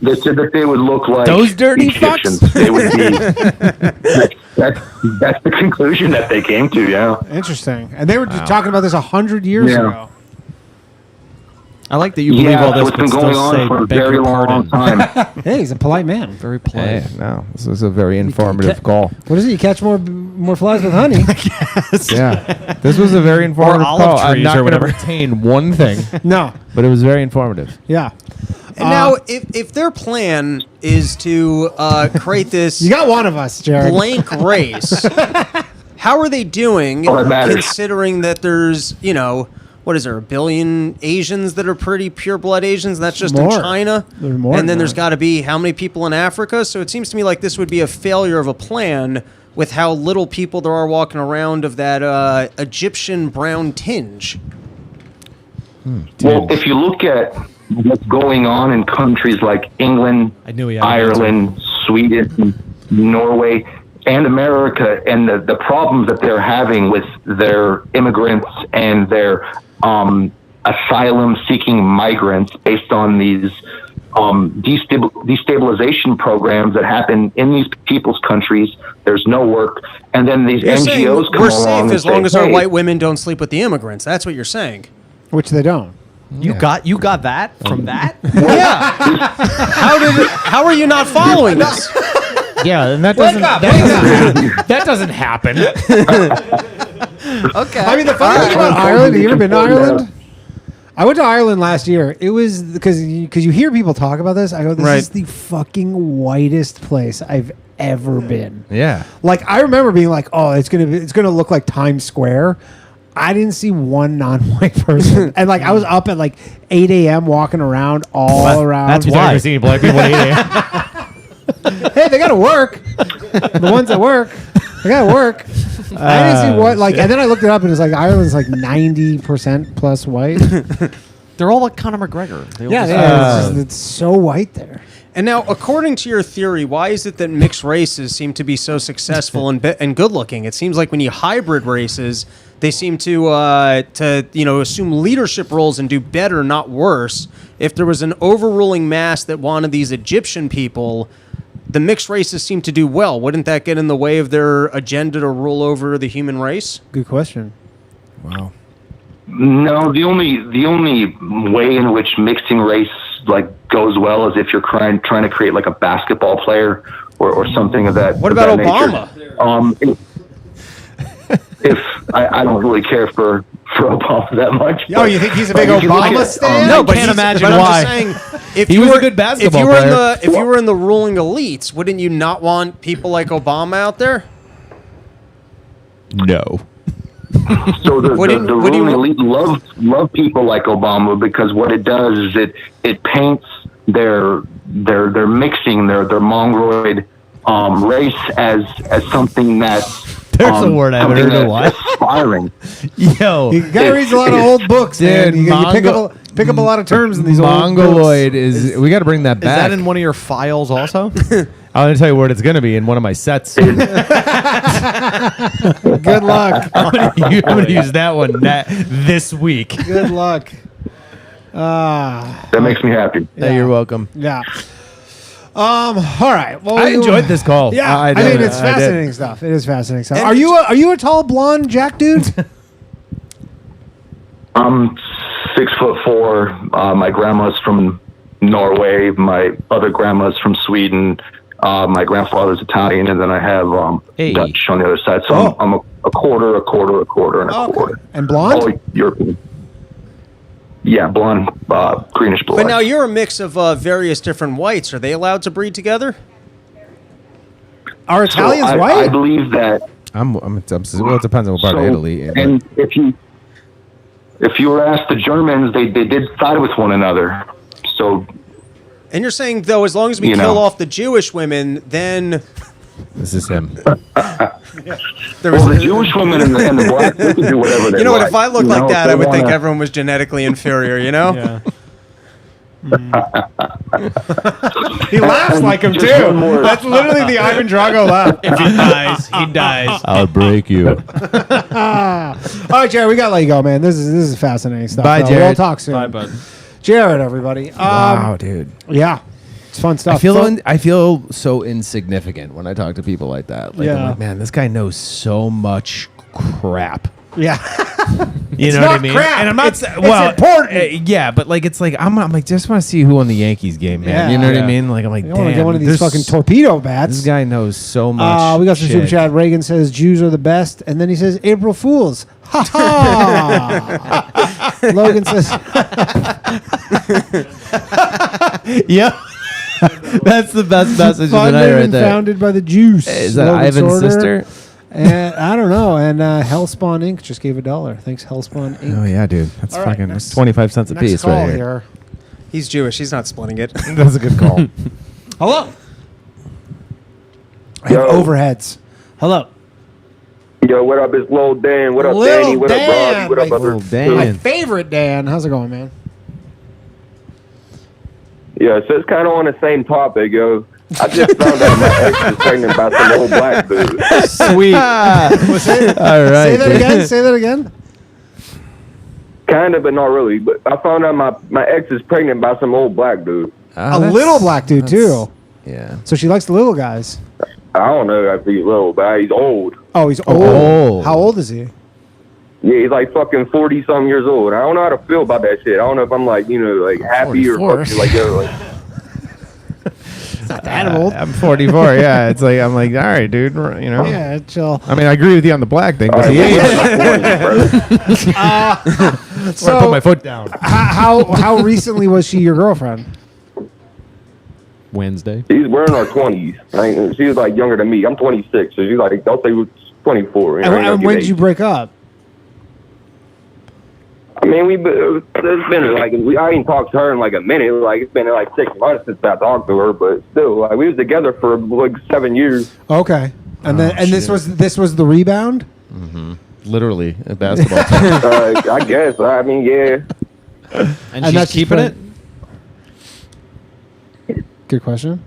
They said that they would look like those dirty Egyptians. fucks. They would be. That's the conclusion that they came to. Yeah. Interesting. And they were just talking about this 100 years ago. I like that you believe all this, so it's but been still going on say for a beg very your long pardon. time. Hey, he's a polite man. Very polite. Hey, no, this was a very informative call. What is it? You catch more flies with honey? Yeah, this was a very informative olive call. I'm trees not or going to whatever. retain one thing, No. but it was very informative. Yeah. And now, if their plan is to create this You got one of us, Jared. blank race, how are they doing All that matters. considering that there's, what is there, 1 billion Asians that are pretty pure-blood Asians? That's just in More. China? There's more and than then there's that. got to be how many people in Africa? So it seems to me like this would be a failure of a plan with how little people there are walking around of that Egyptian brown tinge. Well, if you look at what's going on in countries like England, I knew he had an Ireland, Sweden, Norway, and America and the problems that they're having with their immigrants and their asylum-seeking migrants based on these destabilization programs that happen in these people's countries. There's no work, and then these You're saying NGOs come we're along safe as and long as say, our hey, white women don't sleep with the immigrants. That's what you're saying. Which they don't. You got that from that? Yeah. How are you not following this? Yeah, and that doesn't happen. Okay. I mean, the funny thing about Ireland, have you ever been to Ireland? I went to Ireland last year. It was because you hear people talk about this. I go, this is the fucking whitest place I've ever been. Yeah. Like, I remember being like, oh, it's gonna look like Times Square. I didn't see one non-white person, and like I was up at like 8 a.m. walking around around. That's why you're seeing black people at 8 a.m. Hey, they gotta work. The ones that work, they gotta work. I didn't see what like, and then I looked it up, and it's like Ireland's like 90% plus white. They're all like Conor McGregor. They all just- It's so white there. And now, according to your theory, why is it that mixed races seem to be so successful and good looking? It seems like when you hybrid races, they seem to assume leadership roles and do better, not worse. If there was an overruling mass that wanted these Egyptian people, the mixed races seem to do well. Wouldn't that get in the way of their agenda to rule over the human race? Good question. Wow. No, the only way in which mixing race like goes well is if you're trying to create like a basketball player or something of that. What about that Obama? Nature. If I don't really care for Obama that much. Oh, you think he's a big Obama stan? No, but can't imagine but why. I'm just saying, if He you was a were good basketball if you were player. if you were in the ruling elites, wouldn't you not want people like Obama out there? No. So the What do you- ruling elite love people like Obama because what it does is it paints their mixing their mongoloid race as something that's There's a word I haven't heard in a while. Aspiring. Yo. You guy reads a lot of old books, man. Dude, You pick up a lot of terms in these Mongoloid old books. is we got to bring that Is back. that in one of your files also? I'm going to tell you what it's going to be in one of my sets. Good luck. I'm going to use that one this week. Good luck. That makes me happy. Hey, you're welcome. Yeah. All right. Well, I enjoyed this call. Yeah, I did. mean, it's I did. fascinating stuff. It is fascinating stuff. Are you a tall blonde Jack dude? I'm 6'4". My grandma's from Norway. My other grandma's from Sweden. My grandfather's Italian, and then I have Dutch on the other side. So I'm a quarter, and a quarter. And blonde? All European. Yeah, blonde, greenish blue. But now you're a mix of various different whites. Are they allowed to breed together? Are Italians I white? believe that. Well, it depends on what part of Italy. And if you were asked the Germans, they did side with one another. So. And you're saying, though, as long as we kill off the Jewish women, then... This is him. The Jewish women and the black, they can do whatever they You know what? like. If I looked like that, I would think everyone was genetically inferior, you know? Yeah. He laughs like him, too. That's literally the Ivan Drago laugh. If he dies, he dies. I'll break you. All right, Jared, we got to let you go, man. This is fascinating stuff. Bye, We'll Jared. talk soon. Bye, bud. Jared, everybody. Wow, dude. Yeah. It's fun stuff. I feel so insignificant when I talk to people like that. Like, Yeah. I'm like, man, this guy knows so much crap. Yeah. You It's know what not I mean? crap. And I'm not. It's important. Yeah, but like it's like I'm like just want to see who won the Yankees game, man. Yeah. You know what Yeah. I mean? Like I'm like, I want to damn, get one of these there's- fucking torpedo bats. This guy knows so much. We got some super shit. chat. Reagan says Jews are the best, and then he says April Fools. Ha ha. Logan says, Yeah, that's the best message of the night "Funded right and there. founded by the Jews." Is that Logan Ivan's Sorter. sister? And I don't know. And Hellspawn Inc. just gave $1. Thanks, Hellspawn Inc. Oh yeah, dude. That's All right, fucking next- 25 cents a Next piece call right here. here. He's Jewish. He's not splitting it. That's a good call. Hello. I have overheads. Hello. Yo, what up? It's Lil Dan. What up, Lil Danny? What Dan, up, Robbie? What up, my- other? Lil Dan. My favorite Dan. How's it going, man? Yeah, so it's kind of on the same topic, yo. I just found out my ex is pregnant by some old black dude. Sweet. All right. Say that again. Say that again. Kind of, but not really. But I found out my ex is pregnant by some old black dude. A little black dude too. Yeah. So she likes the little guys. I don't know if he's little, but he's old. Oh, he's old. old. How old is he? Yeah, he's like fucking 40-some years old. I don't know how to feel about that shit. I don't know if I'm like, like happy 44. or fucking like, like It's not that old. I'm 44. Yeah, it's like I'm like, all right, dude. Yeah, chill. I mean, I agree with you on the black thing, but the age. So I put my foot down. how recently was she your girlfriend? Wednesday. we're in our 20s. Right? She's like younger than me. I'm 26, so she's like, I'll say 24. And when did you break up? I mean, it's been like I ain't talked to her in like a minute. Like it's been like 6 months since I talked to her, but still, like we was together for like 7 years. Okay, and this was the rebound. Mm-hmm. Literally a basketball team. I guess. I mean, yeah. And she's keeping it? Good question.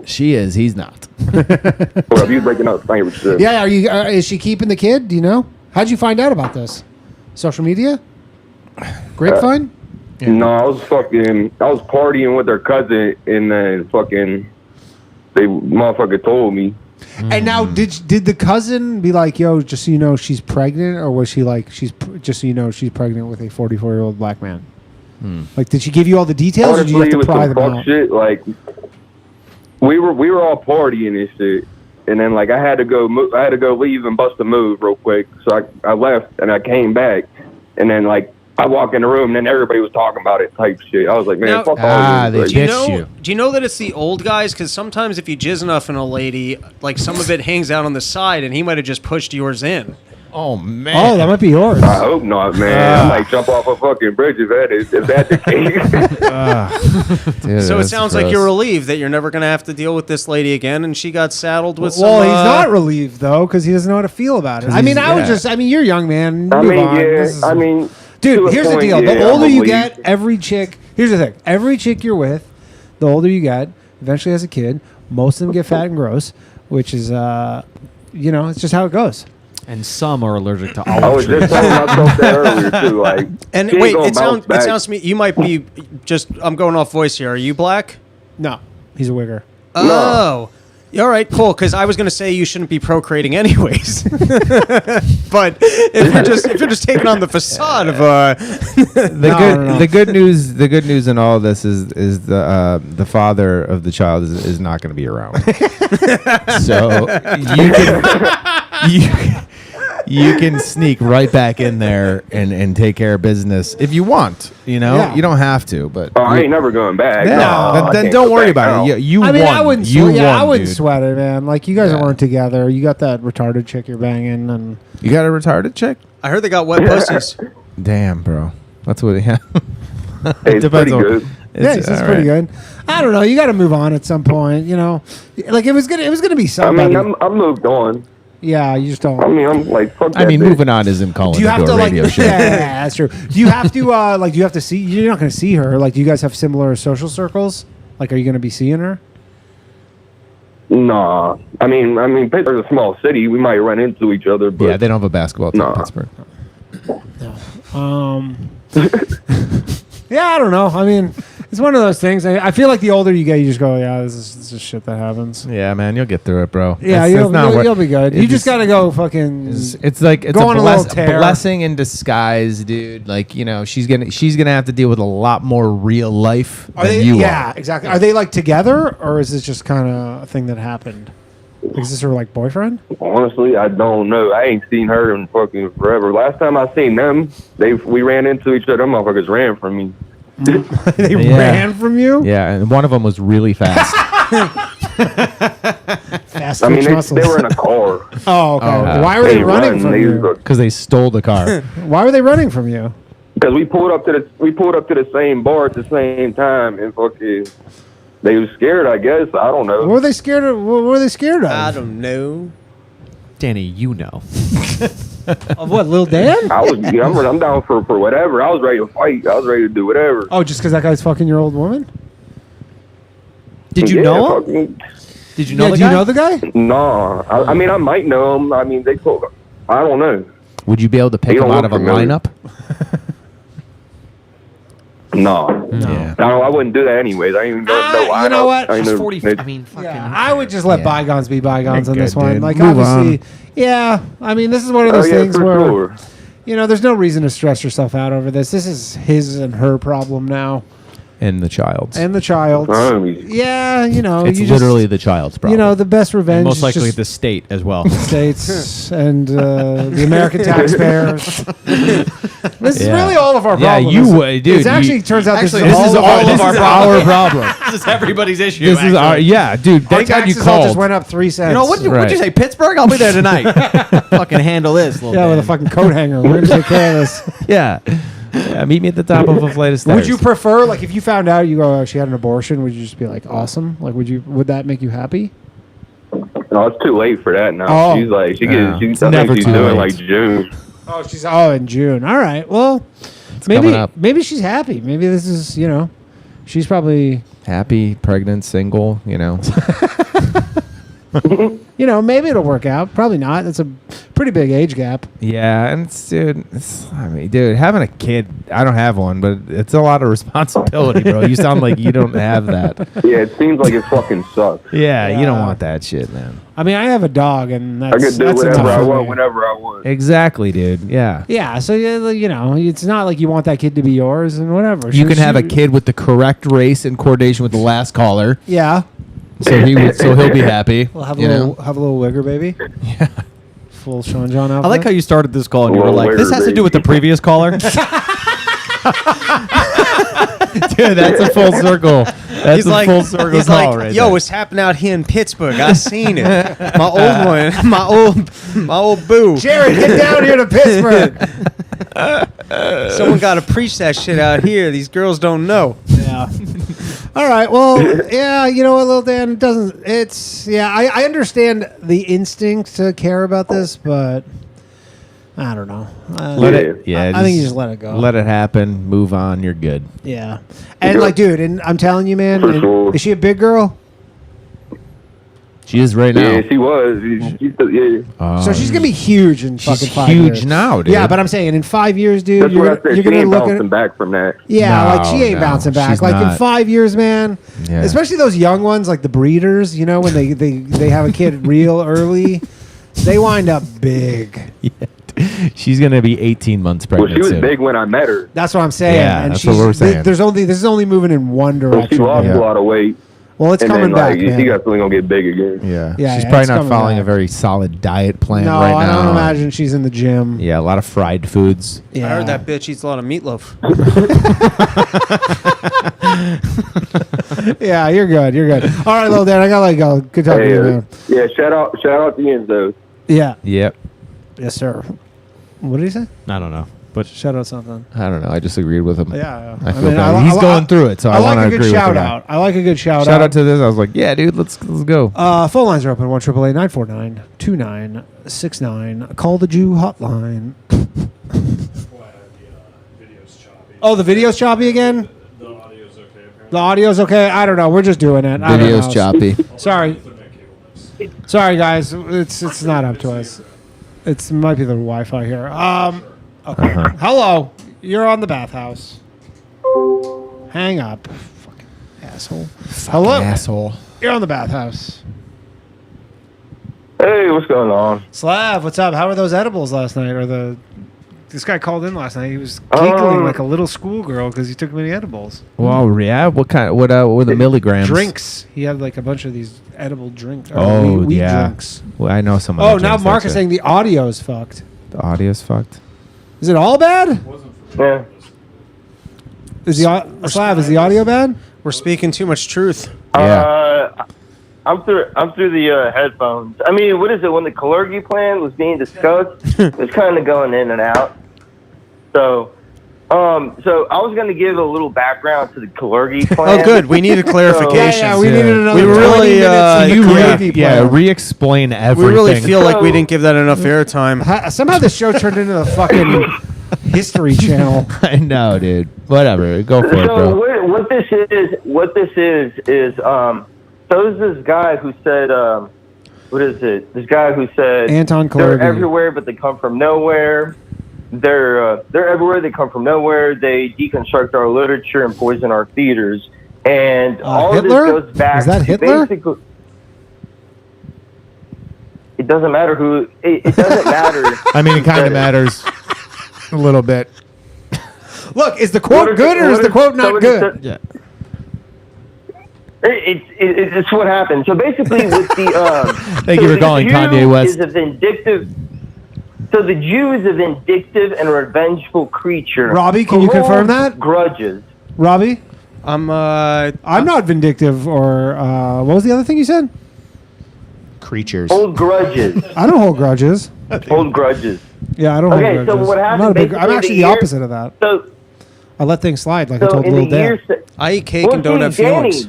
She is. He's not. Well, if you breaking up, thank you for sure. Yeah, is she keeping the kid? Do you know? How'd you find out about this? Social media? Grapevine? No, I was partying with her cousin, and then they motherfucker told me. And now, did the cousin be like, "Yo, just so you know, she's pregnant," or was she like, just so you know, she's pregnant with a 44-year-old black man"? Like, did she give you all the details, Honestly, or did you have to pry it was them some fuck out? shit. Like we were all partying and shit, and then like I had to go leave and bust a move real quick. So I left and I came back, and then like I walk in the room and then everybody was talking about it type shit. I was like, man, Now- fuck all this. Like, Do you know that it's the old guys? Because sometimes if you jizz enough in a lady, like some of it hangs out on the side, and he might have just pushed yours in. Oh man! Oh, that might be yours. I hope not, man. I might jump off a fucking bridge if that's the case. Dude, So it that's sounds like gross. you're relieved that you're never going to have to deal with this lady again, and she got saddled with Well, some. he's not relieved though, because he doesn't know how to feel about it. I mean, you're young, man. I Move mean, on. yeah. This is- I mean, to dude, a here's the point, deal: yeah, the older I'm you relieved. get, every chick. Here's the thing: every chick you're with, the older you get, eventually has a kid. Most of them get fat and gross, which is, it's just how it goes. And some are allergic to I olive was trees. just telling myself that earlier too. Like, And she ain't wait, gonna it bounce back. sounds to me you might be just. I'm going off voice here. Are you black? No, he's a wigger. Oh. All right, cool. Because I was going to say you shouldn't be procreating anyways, but if you're just taking on the facade of The good news in all this is the father of the child is not going to be around. So you can sneak right back in there and take care of business if you want. Yeah. You don't have to, but I ain't never going back. Yeah, No, then I don't can't worry go about back it. You I mean, won. I wouldn't. You won, I wouldn't dude. sweat it, man. Like you guys weren't together. You got that retarded chick you're banging, and You got a retarded chick? I heard they got wet pussies. Damn, bro. That's what. Yeah. It's pretty good. yeah, it's all pretty right. good. I don't know. You got to move on at some point. Like it was gonna be I somebody. mean, I'm moved on. Yeah, you just don't. I mean, I'm like, fuck that I mean, bitch. moving on isn't calling Do you have into to a like? radio show. Yeah, that's true. Do you have to do you have to see? You're not going to see her. Like, do you guys have similar social circles? Like, are you going to be seeing her? Nah. I mean, Pittsburgh's a small city. We might run into each other, but Yeah, they don't have a basketball team in Nah. Pittsburgh. Yeah, I don't know. I mean, it's one of those things. I feel like the older you get, you just go, yeah, this is shit that happens. Yeah, man, you'll get through it, bro. Yeah, It's not what- you'll be good. it You just got to go fucking. It's like it's Go a, on a little tear. blessing in disguise, dude. Like she's gonna have to deal with a lot more real life Are than they? you Yeah, are. exactly. Are they like together, or is this just kind of a thing that happened? Is this her like boyfriend? honestly, I don't know. I ain't seen her in fucking forever. Last time I seen them, we ran into each other. Them motherfuckers ran from me. They Yeah. ran from you. Yeah, and one of them was really fast. Fast I mean, twitch they muscles. were in a car. Oh, okay. Why were they running from you? Because they stole the car. Why were they running from you? Because we pulled up to the same bar at the same time, and fucking, they was scared. I guess I don't know. What were they scared of? What were they scared of? I don't know. Danny, you know. Of what, Lil Dan? I'm down for whatever. I was ready to fight. I was ready to do whatever. Oh, just because that guy's fucking your old woman? Did you know him? fucking- Did you know Yeah, the do guy? you know the guy? No, I mean I might know him. I mean they told. I don't know. Would you be able to pick He him don't out of look a familiar. lineup? No, Yeah. no, I wouldn't do that anyways. I ain't even know why. you know what? I ain't He's know- 40. they- I mean, fucking. Yeah, I would just let Yeah. bygones be bygones You're on this good, one. dude. Like, Move obviously, yeah. I mean, this is one of those Oh, yeah, things for where sure. you know, there's no reason to stress yourself out over this. This is his and her problem now, And the child's. and the child's. Yeah, you know, It's you literally the child's problem. You know, the best revenge. Most is likely just the state as well. states and the American taxpayers. This is really all of our Yeah, problem. you It's- would, dude. It actually turns out Actually, this is all of our problem. our problem. This is everybody's issue. This is our, actually. yeah, dude. Our Thank God you taxes all just called. went up 3 cents. You know, what'd you Right. say? Pittsburgh? I'll be there tonight. Fucking handle this. Little Yeah, with a Dan. fucking coat hanger. We're gonna take care of this. Yeah. Yeah, meet me at the top of a flight of stairs. Would you prefer, like, if you found out you go, oh, she had an abortion? Would you just be like, awesome? Like, would that make you happy? No, it's too late for that now. Oh. She's like, Yeah. she's It's never she's too doing late. like June. Oh, she's in June. All right. Well, coming up. maybe she's happy. Maybe this is she's probably Happy, pregnant, single, you know. maybe it'll work out. Probably not. That's a pretty big age gap. Yeah, and dude, having a kid, I don't have one, but it's a lot of responsibility, bro. You sound like you don't have that. Yeah, it seems like it fucking sucks. Yeah, you don't want that shit, man. I mean, I have a dog, and I that's could do that's whatever enough I for want me. whenever I want. Exactly, dude. Yeah. Yeah, so it's not like you want that kid to be yours and whatever. You can have a kid with the correct race in coordination with the last caller, Yeah, so he'll be happy. we'll have a you know? little wigger baby. Yeah. Full Sean John outfit. I like how you started this call and you were Well, like, this where, has to do with the baby? previous caller. Dude, that's a full circle. That's He's a like, full circle he's call like, right yo, there. what's happening out here in Pittsburgh? I seen it. My old one, my old boo. Jared, get down here to Pittsburgh. Someone got to preach that shit out here. These girls don't know. Yeah. All right. Well, yeah. You know what, Lil Dan? It doesn't. It's I understand the instinct to care about this, but I don't know. Let it. Yeah, I think you just let it go. Let it happen. Move on. You're good. Yeah. And like, dude, and I'm telling you, man, For sure. is she a big girl? She is right now. Yeah, she was. Yeah. So she's gonna be huge in she's fucking 5 huge years. now, dude. Yeah, but I'm saying in 5 years, dude, That's what I said. you're She gonna ain't look bouncing at. back from that. Yeah, No, like she ain't no, bouncing back. she's Like in not. 5 years, man. Yeah. Especially those young ones, like the breeders. You know, when they have a kid real early, they wind up big. She's gonna be 18 months Well, pregnant. she was soon. big when I met her. That's what I'm saying. Yeah, and that's what she's, we're saying. This is only moving in one Well, direction. she lost Yeah. a lot of weight. Well, it's and coming then, back, like, man. she got something gonna get big again. Yeah. Yeah, She's yeah, probably it's not coming following back. a very solid diet plan No, right now. I don't imagine she's in the gym. Yeah, a lot of fried foods. Yeah. I heard that bitch eats a lot of meatloaf. Yeah, you're good. You're good. All right, Lil Dan, I gotta let you go. Good talking to you, man. Yeah, shout out to Enzo. Yeah. Yep. Yes, sir. What did he say? I don't know. But Shout out something. I don't know. I just agreed with him. Yeah. I feel bad. He's going through it, so I like want a to good agree with shout the guy. out. I like a good shout Shout out to this. I was like, yeah, dude, let's go. Phone lines are open 1-888-949-2969. Call the Jew hotline. Oh, the video's choppy again? The audio's okay. I don't know. We're just doing it. I don't Video's know. choppy. Sorry, guys. It's not up to us. It might be the Wi-Fi here. Okay. Hello. You're on the Bathhouse. Hang up. Fucking asshole. Hello. Asshole. You're on the Bathhouse. Hey, what's going on? Slav, what's up? How were those edibles last night? This guy called in last night. He was giggling like a little schoolgirl because he took many edibles. Well, yeah. What kind? What were the milligrams? Drinks. He had like a bunch of these edible drinks. Oh, weed yeah. drinks. Well, I know someone. Oh, that now drinks Mark that is shit. saying the audio is fucked. The audio's fucked. Is it all bad? Yeah. Is the Slav? Is the audio bad? We're speaking too much truth. I'm through the headphones. I mean, what is it? When the Kalergi plan was being discussed, it was kind of going in and out. So I was going to give a little background to the Kalergi plan. Oh, good. We need a clarification. Yeah, we needed another. We were 20 really, minutes of you the re- gravy plan. re-explain We everything. really feel like we didn't give that enough airtime. Somehow this show turned into the fucking History Channel. I know, dude. Whatever. Go for it, So bro. what this is so is this guy who said, what is it? This guy who said Anton they're Kalergi. everywhere, but they come from nowhere. They're everywhere. They come from nowhere. They deconstruct our literature and poison our theaters. And all Hitler? of this goes back Is that to Hitler? basically. It doesn't matter who. It doesn't matter. I mean, it kind of matters a little bit. Look, is the quote good or is the quote not good? Yeah. It's what happened. So basically, with the Thank you for calling Jew Kanye West. Is a vindictive. So the Jew is a vindictive and revengeful creature. Robbie, can you who confirm holds that? Grudges. Robbie, I'm not vindictive or what was the other thing you said? Creatures. Hold grudges. I don't hold grudges. Hold grudges. Yeah, I don't hold Okay, grudges. so what I'm, happened not a big, basically I'm in actually the the year- opposite of that. So, I let things slide like I so told in Lil the Dan. year. I eat cake and don't have feelings.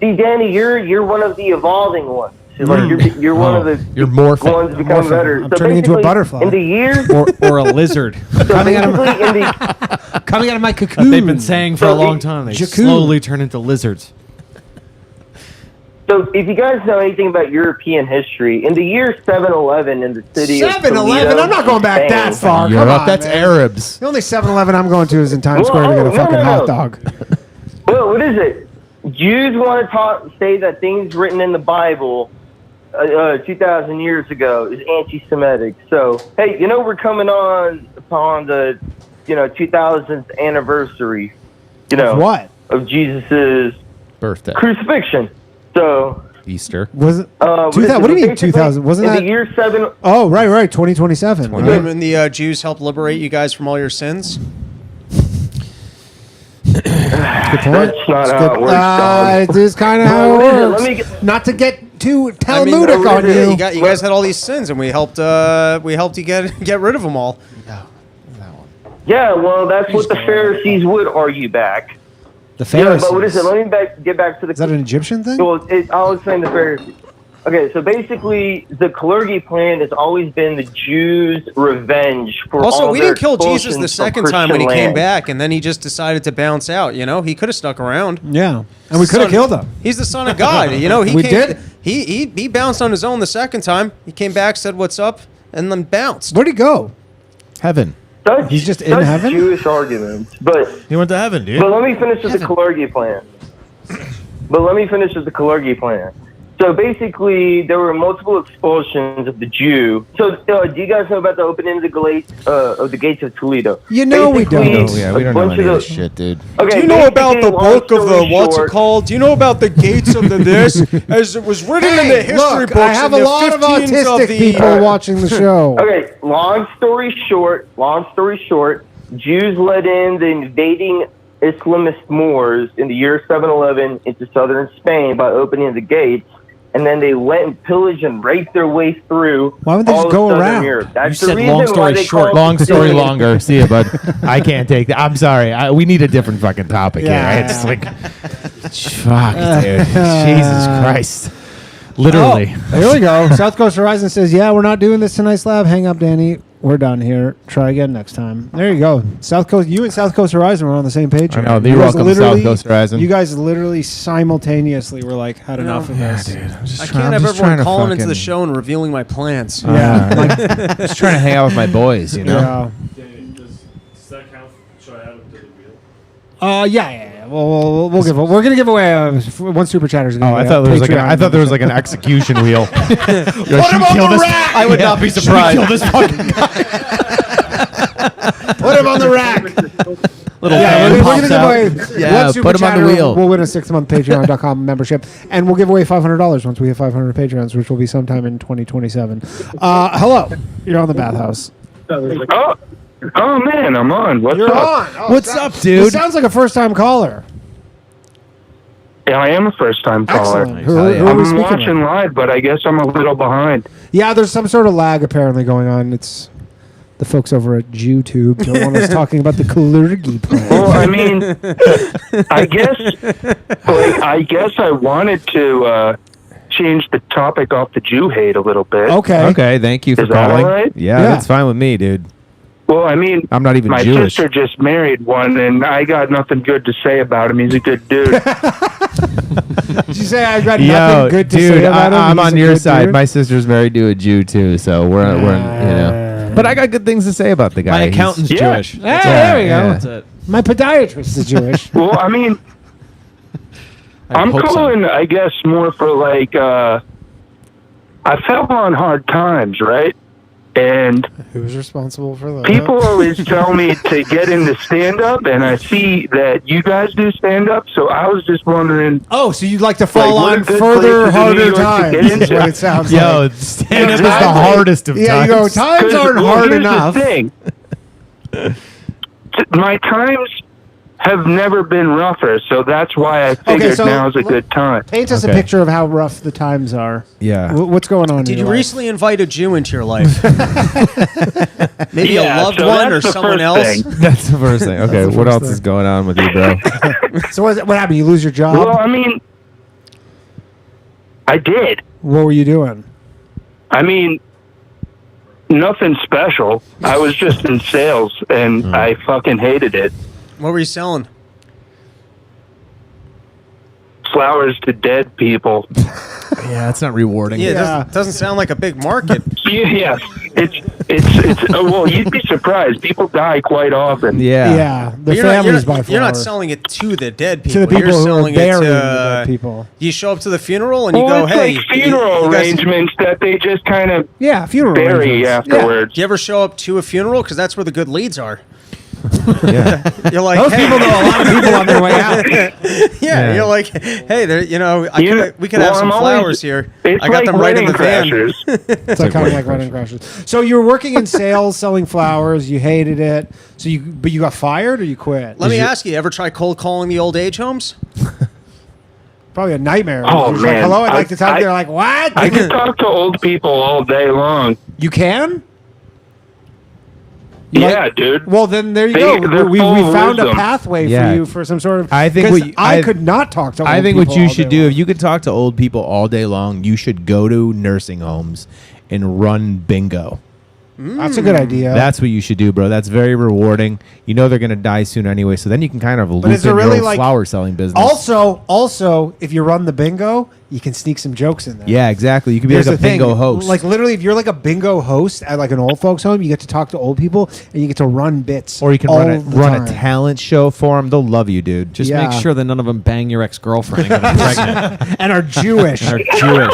Danny, you're one of the evolving ones. Like you're one of the You're morphing. ones to become Morphing. better. I'm So turning into a basically, butterfly. In the year, or a lizard. coming out of basically in the coming out of my cocoon. They've been saying for a long time. They Cocoon. slowly turn into lizards. So, if you guys know anything about European history, in the year 711 in the city of 7-Eleven. Toledo, I'm not going back Spain, that far. Come Europe, on, that's man. Arabs. The only 7-Eleven I'm going to is in Times Square to get a no, fucking no, hot no. dog. Well, what is it? Jews want to say that things written in the Bible 2,000 years ago is anti-Semitic. So, hey, we're coming on upon the 2000th anniversary, What? of Jesus's Birthday. crucifixion. So, Easter. Was it? what 2000, what do you mean basically, 2000? Wasn't in that? the year 7? Oh, right. 2027. When the Jews helped liberate you guys from all your sins. Good point. That's not how it works, dog. It is kind of how it Well, what is it? works. Let me get- Not to get too I mean, Talmudic on you. you guys had all these sins, and we helped you get rid of them all. Yeah, well, that's what the Pharisees would argue back. The Yeah, Pharisees. but what is it? Let me get back to the. Is that an Egyptian thing? Well, I'll explain the Pharisees. Okay, so basically, the Kalergi plan has always been the Jews' revenge for Also, all we their didn't kill Jesus expulsions the from second time when he Christian came land. back, and then he just decided to bounce out. He could have stuck around. Yeah, and we could have Son- killed him. He's the son of God. He We came, did. He bounced on his own the second time. He came back, said what's up, and then bounced. Where'd he go? Heaven. He's just in heaven? Jewish arguments, but He went to heaven, dude. let me finish with the Kalergi plan. So basically, there were multiple expulsions of the Jew. So do you guys know about the opening of the gates of Toledo? You know we Basically, don't. Oh, yeah, we a don't know bunch any of of this the- shit, dude. Okay, Do you know about the basically, long book of the story what's it short- called? Do you know about the gates of the this? As it was written in the history Look, books. I have in a the lot of 15s autistic the, people watching the show. Okay, long story short, Jews led in the invading Islamist Moors in the year 711 into southern Spain by opening the gates, and then they went and pillaged and raped their way through. Why would they all just of go southern around? Europe. That's You the said reason long why story they short. call it Long story Slinging. longer. See ya, bud. I can't take that. I'm sorry. We need a different fucking topic Yeah. here. It's like, fuck, dude. Jesus Christ. Literally. Oh, here we go. South Coast Horizon says, "Yeah, we're not doing this tonight, Slav. Hang up, Danny. We're done here. Try again next time." There you go. South Coast. You and South Coast Horizon were on the same page. I know. You You're guys welcome, literally- South Coast Horizon. You guys literally simultaneously were like, "Had enough of this." I can't have everyone calling into the show and revealing my plans. Yeah. Just trying to hang out with my boys, you know? Yeah. Does that count? Should I add them to the wheel? Yeah. We're gonna give away one super chatter's. Oh, I thought there was like an execution wheel. Put him on the rack! I would not be surprised. Kill this fucking guy. Put him on the rack. Little Yeah, hand we're pops gonna give out. away Yeah, one super put him on the chatter wheel. will win a 6-month Patreon.com membership, and we'll give away $500 once we have 500 Patreons, which will be sometime in 2027. Hello, you're on the Bathhouse. Oh man, I'm on. What's You're up? on. Oh, What's so- up, This dude? sounds like a first-time caller. Yeah, I am a first-time caller. Excellent. Who are we I'm speaking watching with? live, but I guess I'm a little behind. Yeah, there's some sort of lag apparently going on. It's the folks over at YouTube don't want us talking about the Kalergi plan. Well, I mean, I guess I wanted to change the topic off the Jew hate a little bit. Okay. Okay, thank you for Is that calling. all right? Yeah, Yeah. that's fine with me, dude. Well, I mean, I'm not even my Jewish. sister just married one, and I got nothing good to say about him. He's a good dude. Did you say I got Yo, nothing good to dude, say about him? I'm He's on a your good side. dude? My sister's married to a Jew too, so we're you know. But I got good things to say about the guy. My He's- accountant's Yeah. Jewish. Hey, That's there we go. yeah. That's it. My podiatrist is Jewish. Well, I mean, I'm hope so. calling, I guess, more for like, I fell on hard times, right? And Who's responsible for that? people always tell me to get into stand-up, and I see that you guys do stand-up, so I was just wondering, Oh, so you'd like to fall what a on good further, place in New harder York to times? get Is into. what it sounds Yo, like. stand up is Exactly. the hardest of Yeah, times. you go. Times aren't well, hard here's enough. The thing. My times have never been rougher, so that's why I figured so now is a good time. Paint us a Okay. picture of how rough the times are. Yeah. What's going on? Did in you your life? recently invite a Jew into your life? Maybe Yeah, a loved so one that's or the someone first else? thing. That's the first thing. Okay, the what first else thing. is going on with you, bro? So what happened? You lose your job? Well, I mean, I did. What were you doing? I mean, nothing special. I was just in sales, and I fucking hated it. What were you selling? Flowers to dead people. Yeah, that's not rewarding. Yeah, it Yeah. doesn't sound like a big market. Yeah, it's. Well, you'd be surprised. People die quite often. Yeah. Yeah, the But you're not, families by you're not flowers. selling it to the dead To people. the people you're who are selling it burying to the dead people. You show up to the funeral and you Well, go, it's "Hey, like funeral you guys- arrangements that they just kind of Yeah, funeral bury arrangements. afterwards. Do you ever show up to a funeral? Because that's where the good leads are. Yeah. You're like, Those hey, people know a lot of people on their way out. yeah, you're like, hey, there, we could have well, some I'm always- flowers here. It's I got like them right in wedding the van. crashers. It's like kind of like wedding crashes. So you were working in sales, selling flowers. You hated it. But you got fired or you quit? Let me ask you, ever try cold calling the old age homes? Probably a nightmare. Oh, You're just man. Like, hello, I'd like to talk. I- They're like, what? I can talk to old people all day long. You can? Yeah, dude. Well, then there you They- go. they're We full of found a wisdom. pathway Yeah. for you for some sort of. I think 'cause what you- I I- could not talk to. Old I think people what you all should day do, long. if you could talk to old people all day long, you should go to nursing homes and run bingo. That's a good idea. That's what you should do, bro. That's very rewarding. You know they're gonna die soon anyway, so then you can kind of loop is there in really, your like- flower selling business. Also, if you run the bingo, you can sneak some jokes in there. yeah, exactly. You can be Here's like a the thing, bingo host. Like literally, if you're like a bingo host at like an old folks home, you get to talk to old people and you get to run bits. or you can all run the a time. talent show for them. They'll love you, dude. Just Yeah. make sure that none of them bang your ex-girlfriend and get her pregnant. and are Jewish. They're Jewish.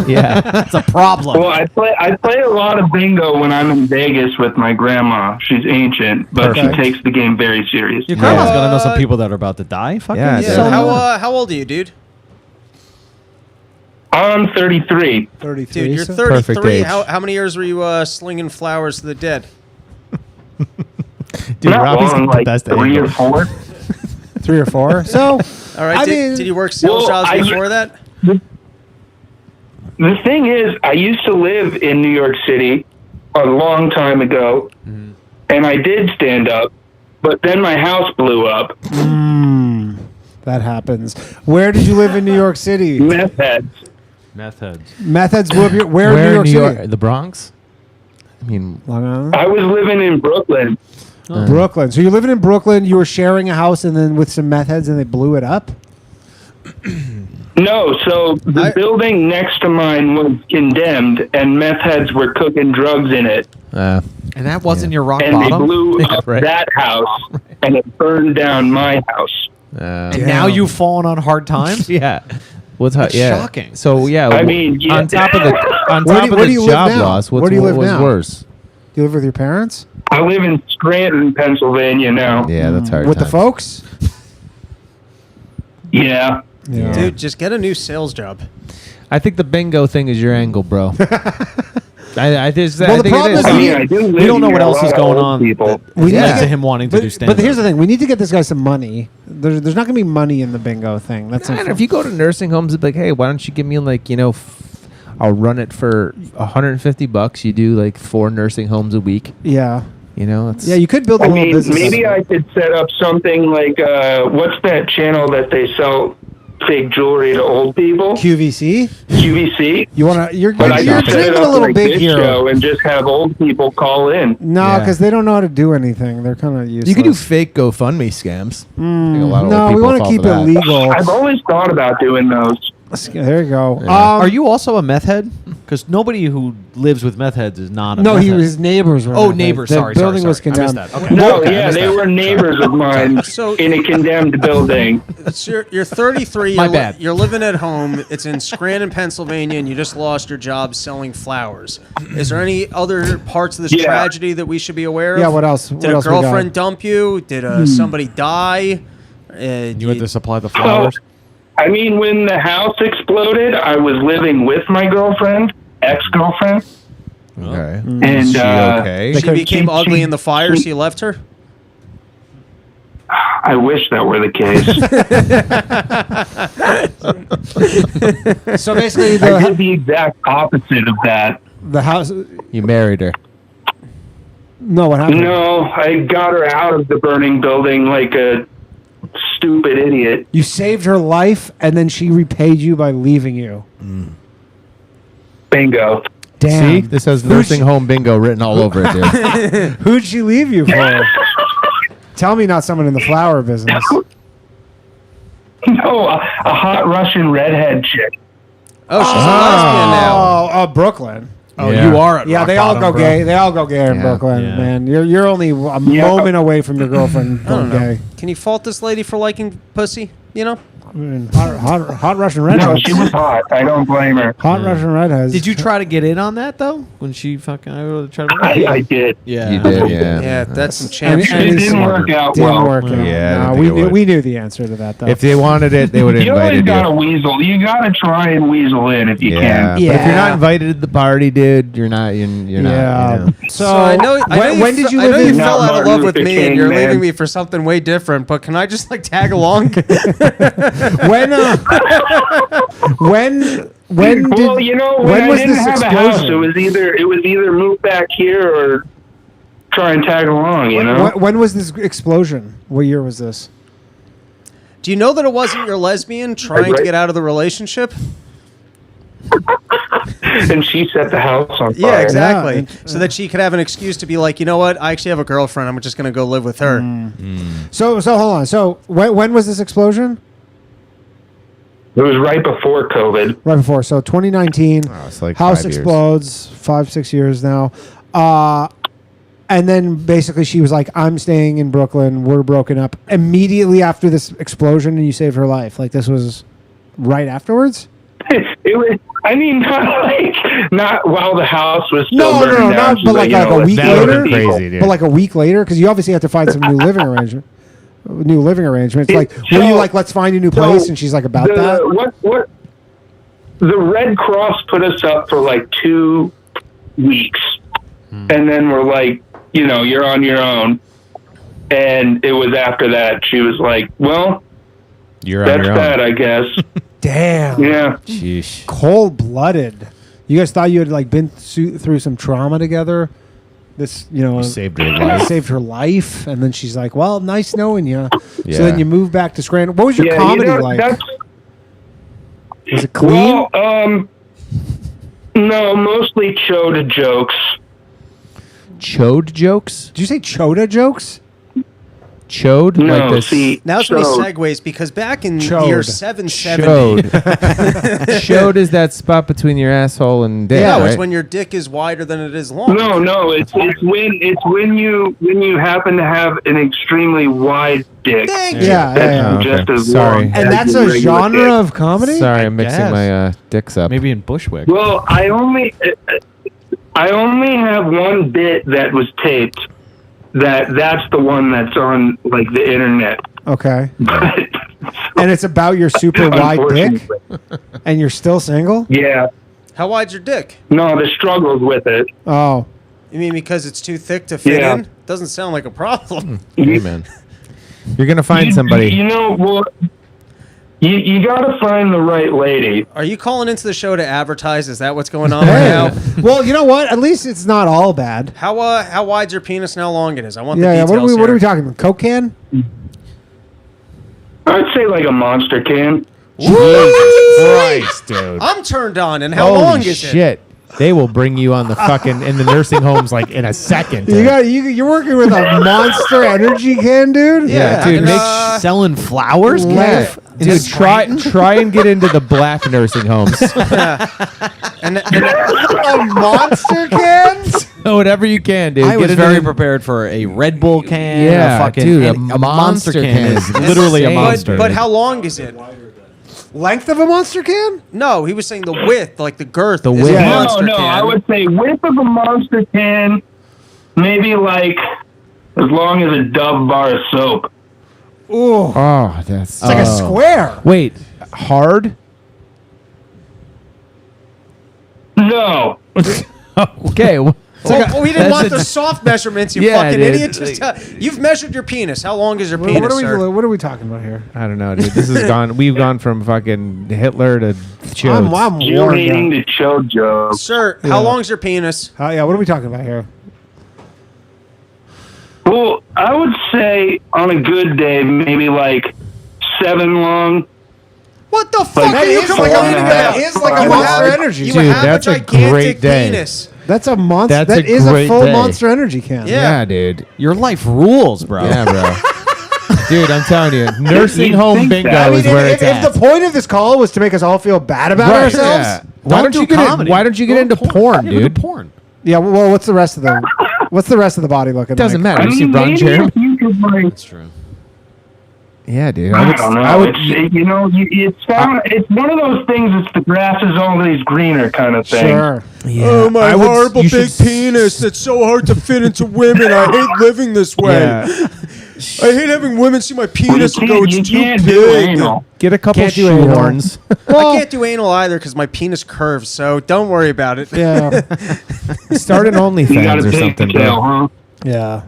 Yeah. That's a problem. Well, I play a lot of bingo when I'm in Vegas with my grandma. She's ancient, but Perfect. she takes the game very serious. Your grandma's gonna know some people that are about to die. Fucking Yeah, Yeah. So- How old are you, dude? I'm 33. 33. Dude, you're so- 33. Perfect age. How many years were you slinging flowers to the dead? Dude, Not Robbie's long, got like the best 3 or angle. 4. 3 or 4. So, All right. I Did, mean- did you work sales Well, jobs I- before that? The thing is, I used to live in New York City a long time ago, and I did stand up, but then my house blew up. that happens. Where did you live in New York City? Meth heads. Meth heads. Methods blew up your. Where in New York City? The Bronx? I mean, Long Island? I was living in Brooklyn. Brooklyn. So you're living in Brooklyn. You were sharing a house, and then with some meth heads, and they blew it up. No, so the building next to mine was condemned, and meth heads were cooking drugs in it. And that wasn't your rock And bottom. they blew up right. that house, and it burned down my house. And now you've fallen on hard times. yeah. What's That's yeah. shocking. So yeah, I mean, yeah. on top of the Where do you live job now? loss, Where do you live what was now? worse? Do you live with your parents? I live in Scranton, Pennsylvania now. Yeah, that's hard. With the times. folks? Yeah. Yeah. Dude, just get a new sales job. I think the bingo thing is your angle, bro. I think the problem it is is. I mean, I do live We don't know near what a else lot is of going old on. People. We need led to to get- him wanting to do stand. But here's the thing: we need to get this guy some money. There's not going to be money in the bingo thing. That's And if you go to nursing homes, it's like, hey, why don't you give me like, I'll run it for $150. You do like 4 nursing homes a week. yeah, It's, yeah. You could build a I little mean, business. maybe I could set up something like, what's that channel that they sell fake jewelry to old people. QVC. QVC. You want to? You're But I you're could set it dreaming up a little like big this here. show and just have old people call in. No, because they don't know how to do anything. They're kind of useless. You can do fake GoFundMe scams. No, we want to keep it legal. I've always thought about doing those. There you go. Are you also a meth head? Because nobody who lives with meth heads is not a No, meth head. his neighbors were. Oh, meth neighbors. heads. Sorry, The building was I missed condemned. that. Okay. No, Okay, I yeah, missed they that. were neighbors of mine in a condemned building. So you're 33. My bad. You're living at home. It's in Scranton, Pennsylvania, and you just lost your job selling flowers. Is there any other parts of this Yeah. tragedy that we should be aware of? Yeah, what else? Did What a else we got? girlfriend dump you? Did somebody die? You had to supply the flowers. I mean, when the house exploded, I was living with my girlfriend, ex-girlfriend. Okay. And She okay? She became ugly in the fire, so you left her? I wish that were the case. So basically, I did the exact opposite of that. the house. You married her. No, what happened? No, I got her out of the burning building like a stupid idiot. You saved her life, and then she repaid you by leaving you. Bingo. Damn. See, this has nursing home bingo written all over it, dude. Who'd she leave you for? Tell me, not someone in the flower business. No, a hot Russian redhead chick. Oh, she's a lesbian now. Oh, Brooklyn. Oh, Yeah. you are. At Yeah, rock they all bottom, go bro. gay. They all go gay in Yeah. Brooklyn, Yeah. man. You're only a moment away from your girlfriend I don't going know. gay. Can you fault this lady for liking pussy? You know? I mean, hot Russian No, redheads. she was hot. I don't blame her. Hot Russian redheads. Did you try to get in on that though? When she fucking tried to. I did. Yeah. You did, yeah. Yeah, that's some And, champ and It he's- didn't work out Didn't well. work out. Yeah, I No, didn't we think it knew, would. we knew the answer to that, though. If they wanted it, they would have You always invited gotta you. weasel. You gotta try and weasel in if you Yeah. can. But if you're Yeah. not invited to the party, dude, you're not. You're yeah. not. You know. So, I know. when did you I know live you in? fell out of Martin love with Luther me, and King, you're man. leaving me for something way different. But can I just like tag along? When Well, you know, when I was didn't this have a house, explosion? it was either move back here or try and tag along. You know. When was this explosion? What year was this? Do you know that it wasn't your lesbian trying to get out of the relationship? And she set the house on fire. Yeah, exactly. Yeah, So that she could have an excuse to be like, you know what? I actually have a girlfriend. I'm just going to go live with her. So hold on. So when was this explosion? It was right before COVID. Right before. So 2019. Oh, it's like House 5 years. explodes. 5-6 years now. And then basically she was like, I'm staying in Brooklyn. We're broken up. Immediately after this explosion, and you saved her life. Like this was right afterwards? It was. I mean, not while the house was still No, burning down. not, She's but like you know, a week let's go to later. people. Crazy, dude. But like a week later, because you obviously have to find some new living arrangement. New living arrangements. Like, were you like, let's find a new place? And she's like, about that. What? The Red Cross put us up for like 2 weeks, and then we're like, you know, you're on your own. And it was after that she was like, well, You're on that's your own. that, I guess. Damn. Yeah. Sheesh. Cold blooded. You guys thought you had like been through some trauma together. This, you know, Saved her life. saved her life, and then she's like, "Well, nice knowing you." Yeah. So then you move back to Scranton. What was your Yeah, comedy you know, like? that's- Was it clean? Well, no, mostly Choda jokes. Chode jokes? Did you say Choda jokes? Chode? No, like this? see, Now it's many so- segues because back in Chode. year 770, Chode. Chode is that spot between your asshole and dick, yeah, right? it's when your dick is wider than it is long. No, it's when you happen to have an extremely wide dick. Thank you. Yeah. Oh, Just okay. as Sorry. long And as that's your a regular genre dick. of comedy. Sorry, I'm mixing guess. my dicks up. Maybe in Bushwick. Well, I only have one bit that was taped. That's the one that's on like the internet. Okay. But And it's about your super wide dick, unfortunately, and you're still single. yeah. How wide's your dick? No, the struggles with it. Oh, You mean because it's too thick to fit Yeah. in? Doesn't sound like a problem. Hey, man. You're going to find somebody. You know, well, you got to find the right lady. Are you calling into the show to advertise? Is that what's going on hey. right now? Well, you know what? At least it's not all bad. How wide's your penis and how long it is? I want Yeah. the Yeah. details What are we here. talking? Coke can? I'd say like a monster can. Jesus Christ, dude. I'm turned on. And how Holy long is it? shit. They will bring you on the fucking in the nursing homes like in a second. You got you're working with a Monster Energy can, dude. Yeah, dude. Selling flowers. Yeah, Kev? dude. Try and get into the black nursing homes. and a Monster cans. Whatever you can, dude. I was Get into very the- prepared for a Red Bull can. Yeah, a fucking, dude, and a a monster Monster can can is is literally a insane. monster. But how long is it? Length of a Monster can? No, he was saying the width, like the girth. The is width. a Yeah. monster No, can. I would say width of a Monster can, maybe like as long as a Dove bar of soap. Ooh. Oh, that's It's like a square. Wait, hard? No. Okay. Well, we didn't that's want a- the soft measurements, you Yeah, fucking dude. idiot. Just you've measured your penis. How long is your penis, What sir? are we talking about here? I don't know, dude. This has gone. We've gone from fucking Hitler to chodes. I'm You worn hating out. the chode joke. Sir, Yeah. how long's your penis? Yeah, what are we talking about here? Well, I would say on a good day, maybe like 7 long. What the fuck Like, are you that is complaining like a- about? that is like a You Monster have- Energy. You Dude, have that's a a gigantic great day. penis. That's a monster. That's That a is a great full day. Monster Energy can. Yeah, dude. Your life rules, bro. Yeah, bro. Dude, I'm telling you, nursing You'd home think bingo that. is where it's if at. the point of this call was to make us all feel bad about Right, ourselves, yeah. Why Don't don't you do get comedy. Why don't you get into porn, dude? Porn. yeah. Well, what's the rest of the body looking? Doesn't like? matter. You see Ron maybe Jeremy? if you could like, That's true. Yeah, dude. I don't know. I would. It's one of those things. It's the grass is always greener kind of thing. Sure. Yeah, Oh, my I would- horrible you big should- penis. It's so hard to fit into women. I hate living this way. Yeah. I hate having women see my Well, penis and go, it's you too can't do big. anal. Get a couple Can't do anal. shoehorns. I can't do anal either because my penis curves, so don't worry about it. Yeah. Start an You got OnlyFans a or big something, tail, bro. huh? Yeah.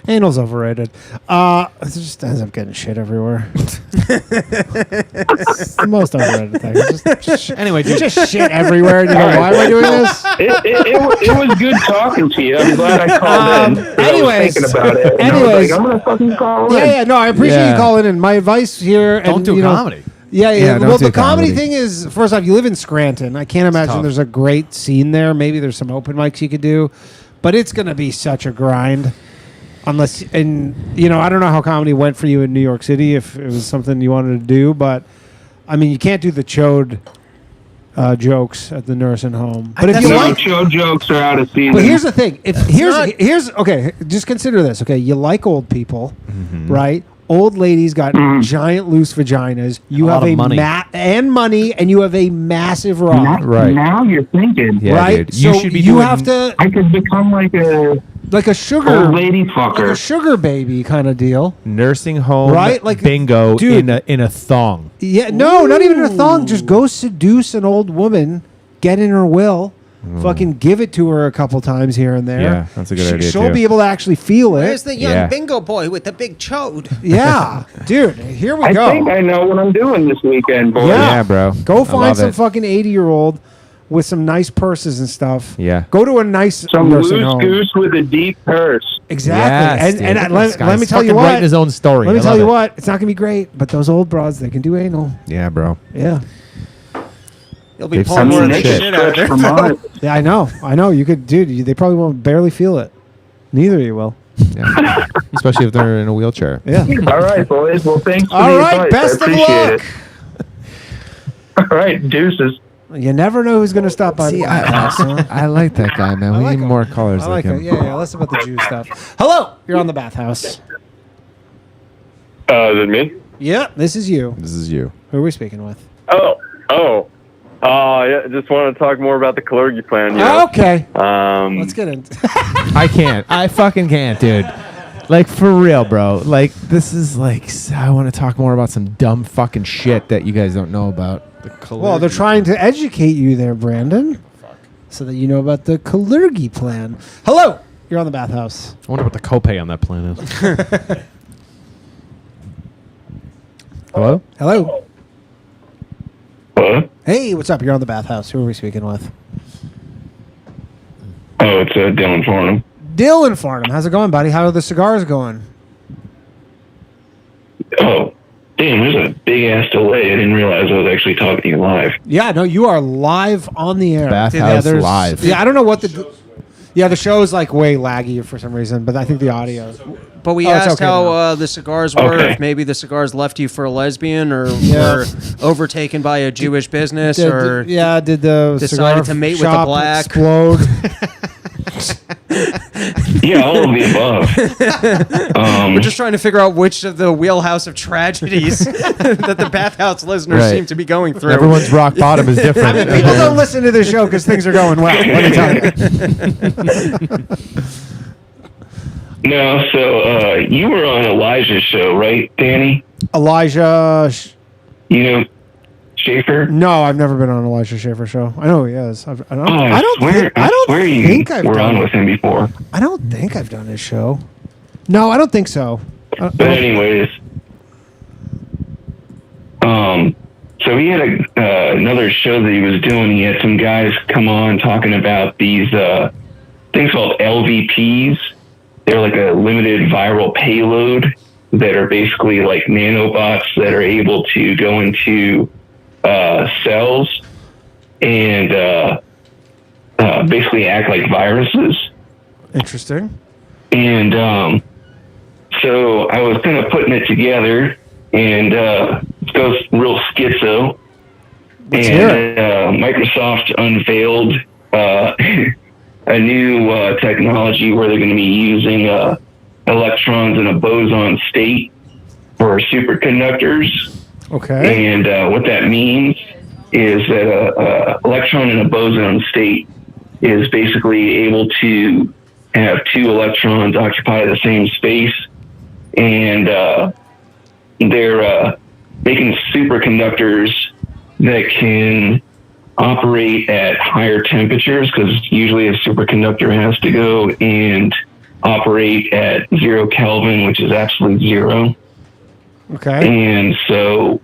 Anal's overrated. It just ends up getting shit everywhere. It's the most overrated thing. It's just, Anyway, dude. just shit everywhere. And you go, why am I doing this? It was good talking to you. I'm glad I called in. 'cause anyways. I was thinking about it. And I was Anyways. like, I'm gonna fucking call in. Yeah. No, I appreciate Yeah. you calling in. My advice here. Don't and, do you know, comedy. Yeah. Yeah, don't Well, do the comedy comedy. thing is, first off, you live in Scranton. I can't imagine tough. there's a great scene there. Maybe there's some open mics you could do, but it's going to be such a grind. Unless, and you know, I don't know how comedy went for you in New York City, if it was something you wanted to do, but I mean, you can't do the chode jokes at the nursing home. But if you No, like, chode jokes are out of season. but here's the thing: if here's okay, just consider this. Okay, you like old people, right? Old ladies got giant loose vaginas. You A have lot of a money. money, and you have a massive rod. Right. Now you're thinking. Yeah, right? dude. You So should be you doing- have to I could become like a sugar old lady like fucker. a sugar baby kind of deal. Nursing home, Right? Like, bingo dude. in a thong. Yeah, no, not even a thong. Just go seduce an old woman, get in her will, fucking give it to her a couple times here and there. Yeah, that's a good idea, She'll too. be able to actually feel Where's it. the young Yeah. bingo boy with the big chode? Yeah, dude, here we I go. think I know what I'm doing this weekend, boys. Yeah. Yeah, bro. Go I find love some it. fucking 80-year-old with some nice purses and stuff. Yeah. Go to a nice Some nursing loose home. goose with a deep purse. Exactly. Yes, dude. and This let guy's me tell you fucking what. writing his own story. Let me I tell love you it. what. It's not going to be great, but those old broads, they can do anal. Yeah, bro. Yeah. You'll be They've pulling seen more of some the shit. shit out of Stretch there. from on it. Yeah, I know. You could, dude, they probably won't barely feel it. Neither of you will. Yeah. Especially if they're in a wheelchair. Yeah. All right, boys. Well, thanks for All the right, advice. best I of appreciate luck. it. All right, deuces. You never know who's going to stop by. See, the Bathhouse, huh? I like that guy, man. We like need him. more callers I like like him. it. Yeah, less about the Jew stuff. Hello, you're on the Bathhouse. Is it me? Yeah, this is you. This is you. Who are we speaking with? Oh. Yeah, just want to talk more about the Kalergi plan. You know? Okay. Let's get into I can't. I fucking can't, dude. Like, for real, bro. Like, this is like, I want to talk more about some dumb fucking shit that you guys don't know about. Well, they're trying to educate you there, Brandon, so that you know about the Kalergi plan. Hello, you're on the Bathhouse. I wonder what the copay on that plan is. Hello? Hello. What? Hey, what's up? You're on the Bathhouse. Who are we speaking with? Oh, it's Dylan Farnum. Dylan Farnum. How's it going, buddy? How are the cigars going? Oh, Damn, there's a big ass delay. I didn't realize I was actually talking to you live. Yeah, no, you are live on the air. Bathhouse there's- live. Yeah, I don't know what the. Yeah, the show is like way laggy for some reason, but I think the audio. But we Oh, it's asked okay how now. the cigars were. Okay. If maybe the cigars left you for a lesbian, or Yeah. were overtaken by a Jewish business, or Did the decided cigar to mate with the shop black? explode? Yeah, all of the above. We're just trying to figure out which of the wheelhouse of tragedies that the Bathhouse listeners Right. seem to be going through. Everyone's rock bottom is different. People don't listen to the show because things are going well. Let me tell you. No, so you were on Elijah's show, right, Danny? Elijah. You know Schaefer? No, I've never been on Elijah Schaefer show. I know who he is. I don't swear you think I've were done on with him before. I don't think I've done his show. No, I don't think so. But anyways, so he had another show that he was doing. He had some guys come on talking about these things called LVPs. They're like a limited viral payload that are basically like nanobots that are able to go into cells and basically act like viruses. Interesting. And so I was kind of putting it together, and it goes real schizo. Let's hear And Microsoft unveiled a new technology where they're going to be using electrons in a boson state for superconductors. Okay. And what that means is that an electron in a boson state is basically able to have two electrons occupy the same space, and they're making superconductors that can operate at higher temperatures, because usually a superconductor has to go and operate at 0 Kelvin, which is absolute zero. Okay. And so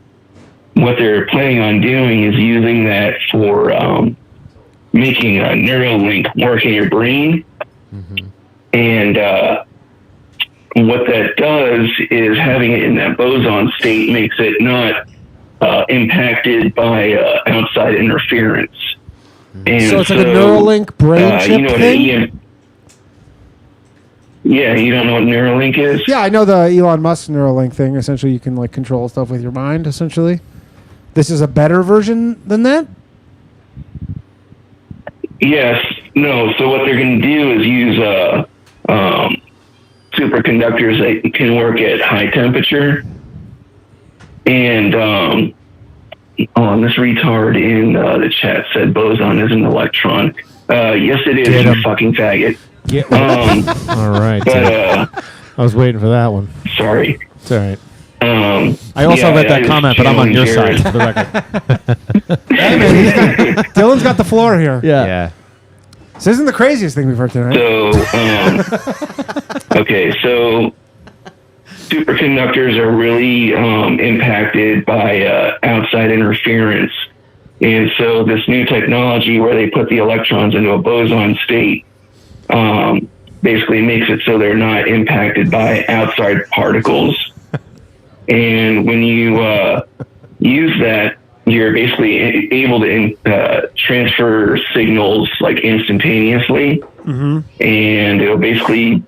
what they're planning on doing is using that for making a Neuralink work in your brain. And what that does is having it in that boson state makes it not impacted by outside interference. And So it's like a Neuralink brain chip you know what thing? Yeah, you don't know what Neuralink is? Yeah, I know the Elon Musk Neuralink thing. Essentially, you can like control stuff with your mind. Essentially, this is a better version than that. Yes. No. So what they're going to do is use superconductors that can work at high temperature. And this retard in the chat said boson is an electron. Yes, it is, you fucking faggot. All right. But, I was waiting for that one. sorry. It's all right. I also read that was comment, but I'm on your channeling side for the record. Hey man, Dylan's got the floor here. Yeah. This isn't the craziest thing we've heard tonight. So, okay, so superconductors are really impacted by outside interference. And so this new technology where they put the electrons into a boson state basically makes it so they're not impacted by outside particles. And when you use that, you're basically able to transfer signals like instantaneously, and it'll basically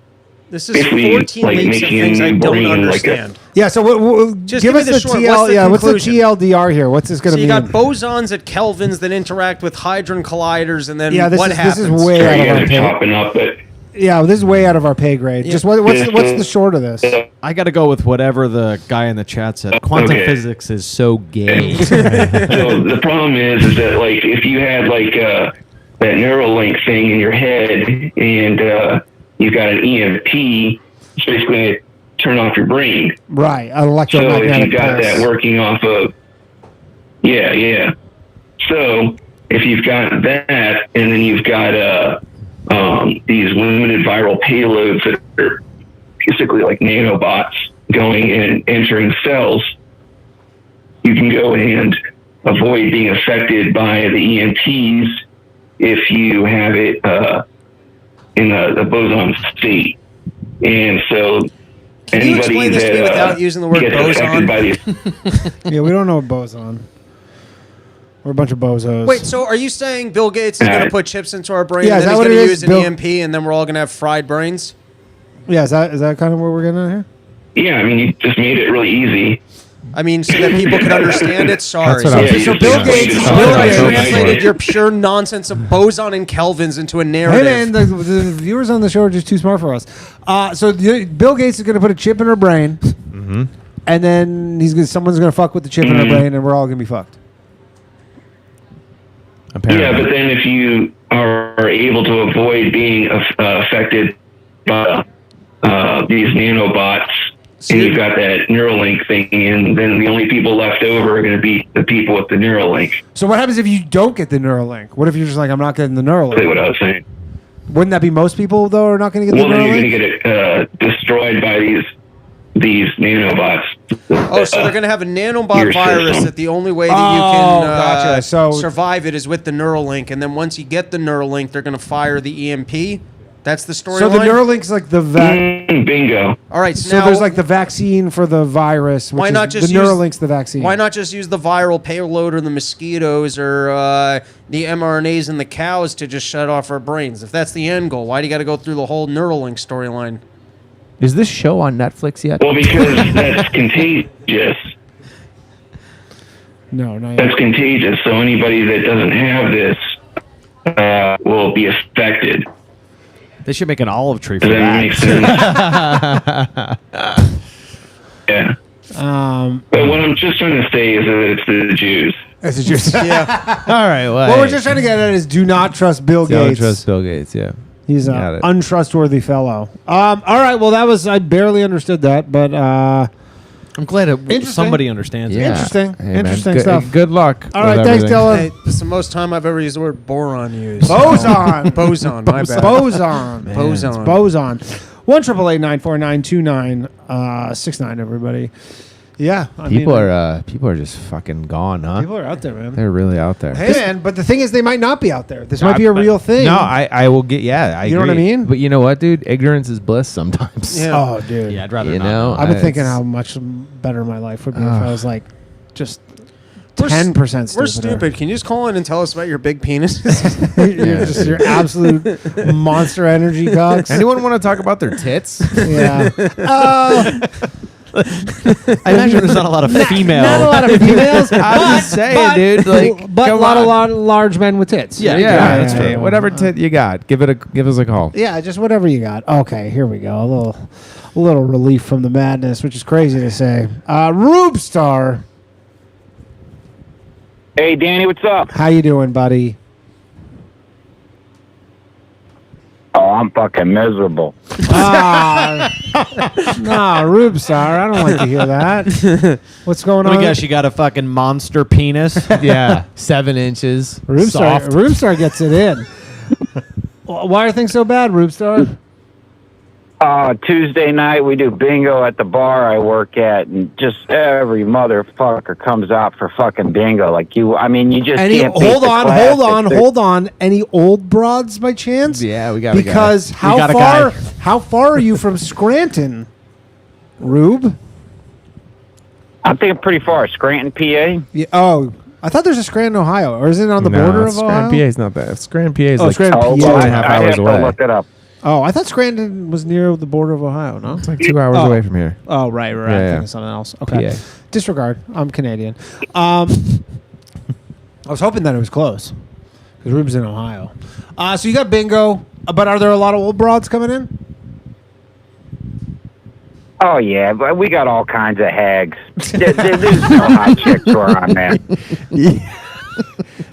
This is 14 like weeks of making things I your don't brain understand. Yeah. So Just give give us me the the short- TL. what's the Yeah. What's the conclusion? TLDR here? What's this going So to you mean? got bosons at kelvins that interact with hadron colliders, and then Yeah, this what is- happens? this is way out of our they're pay. chopping up, but Yeah, this is way out of our pay grade. Just what's the short of this? I got to go with whatever the guy in the chat said. Quantum Okay. physics is so gay. So the problem is that like if you had like that Neuralink thing in your head and you got an EMP, it's basically going to turn off your brain. Right, an So if electromagnetic you got pulse. that working off of, yeah. So if you've got that, and then you've got these limited viral payloads that are basically like nanobots going and entering cells, you can go and avoid being affected by the EMPs if you have it in the boson state. And so Can you explain this to me without using the word boson? Yeah, we don't know boson. We're a bunch of bozos. Wait, so are you saying Bill Gates is going to put chips into our brain Yeah, and is then that he's going what to it use is? an EMP and then we're all going to have fried brains? Yeah, is that kind of what we're getting at here? Yeah, I mean, you just made it really easy. I mean, so that people can understand it. Sorry. That's what I was- So Yeah, Bill you Gates just translated your pure nonsense of boson and kelvins into a Hey narrative. man, the viewers on the show are just too smart for us. So Bill Gates is going to put a chip in her brain, and then someone's going to fuck with the chip in her brain, and we're all going to be fucked. Apparently. Yeah, but then if you are able to avoid being affected by these nanobots, and you've got that Neuralink thing, and then the only people left over are going to be the people with the Neuralink. So what happens if you don't get the Neuralink? What if you're just like, I'm not getting the That's what Neuralink? I was saying. Wouldn't that be most people though are not going to get Well, the then you're going Neuralink? to get destroyed by these nanobots. Oh, so they're going to have a nanobot Your virus system. that the only way that you Oh, can gotcha. So- survive it is with the Neuralink, and then once you get the Neuralink, they're going to fire the EMP. That's the storyline. So the Neuralink's like the Bingo. All right, So now there's like the vaccine for the virus. Which why is not just the use Neuralink's the vaccine? Why not just use the viral payload or the mosquitoes or the mRNAs in the cows to just shut off our brains? If that's the end goal, why do you got to go through the whole Neuralink storyline? Is this show on Netflix yet? Well, because that's contagious. No, not That's yet. contagious. So anybody that doesn't have this will be affected. They should make an olive tree for Does that make that. sense? Yeah. But what I'm just trying to say is that it's the Jews. That's what you're saying. Yeah. All right. Well, What we're just trying to get at is do not trust Bill don't Gates. trust Bill Gates. Yeah. He's Got an it. untrustworthy fellow. All right. Well, I barely understood that, but I'm glad Interesting. somebody understands it. Yeah. Interesting. Hey, man, Interesting good, stuff. Good luck. All with right. Thanks, everything. Dylan. Hey, this is the most time I've ever used the word boron used. Boson. Boson, my bad. Boson. Boson. It's boson. 1-888-949-2969. Everybody. Yeah. People are just fucking gone, huh? People are out there, man. They're really out there. Hey, man. But the thing is, they might not be out there. This might be a real thing. No, I will get. Yeah, I You know what I agree. mean? But you know what, dude? Ignorance is bliss sometimes. Yeah. Oh, dude. Yeah, I'd rather You not. know, I've been thinking it's- how much better my life would be if I was like just We're 10% stupider. We're stupid. Can you just call in and tell us about your big penis? You're just your absolute monster energy cocks. Anyone want to talk about their tits? Yeah. I imagine there's not a lot of female. Not a lot of females. I'm just saying, dude. Like, but a come lot on. of large men with tits. Yeah. That's right. Whatever tit you got, give us a call. Yeah, just whatever you got. Okay, here we go. A little relief from the madness, which is crazy to say. Rubestar, Hey, Danny, what's up? how you doing, buddy? Oh, I'm fucking miserable. Nah, Rubestar, I don't like to hear that. What's going Let on? me guess, you got a fucking monster penis. Yeah, 7 inches. Rubestar, Soft. Rubestar gets it in. Why are things so bad, Rubestar? Tuesday night, we do bingo at the bar I work at, and just every motherfucker comes out for fucking bingo. Like you just can't beat hold the on, classics. hold on. Any old broads by chance? Yeah, we got a guy. Because how got a far? guy. How far are you from Scranton, Rube? I'm thinking pretty far. Scranton, PA. Yeah, oh, I thought there's a Scranton, Ohio, or is it on the border of Ohio? Scranton, PA is not bad. Scranton, PA is Oh, like Scranton, PA. 2.5 I hours have to away. look it up. Oh, I thought Scranton was near the border of Ohio. No, It's like 2 hours away from here. Oh, right. I'm Yeah. thinking something else. Okay, PA. disregard. I'm Canadian. I was hoping that it was close because Rube's in Ohio. So you got bingo, but are there a lot of old broads coming in? Oh yeah, but we got all kinds of hags. There's no hot chicks around, man.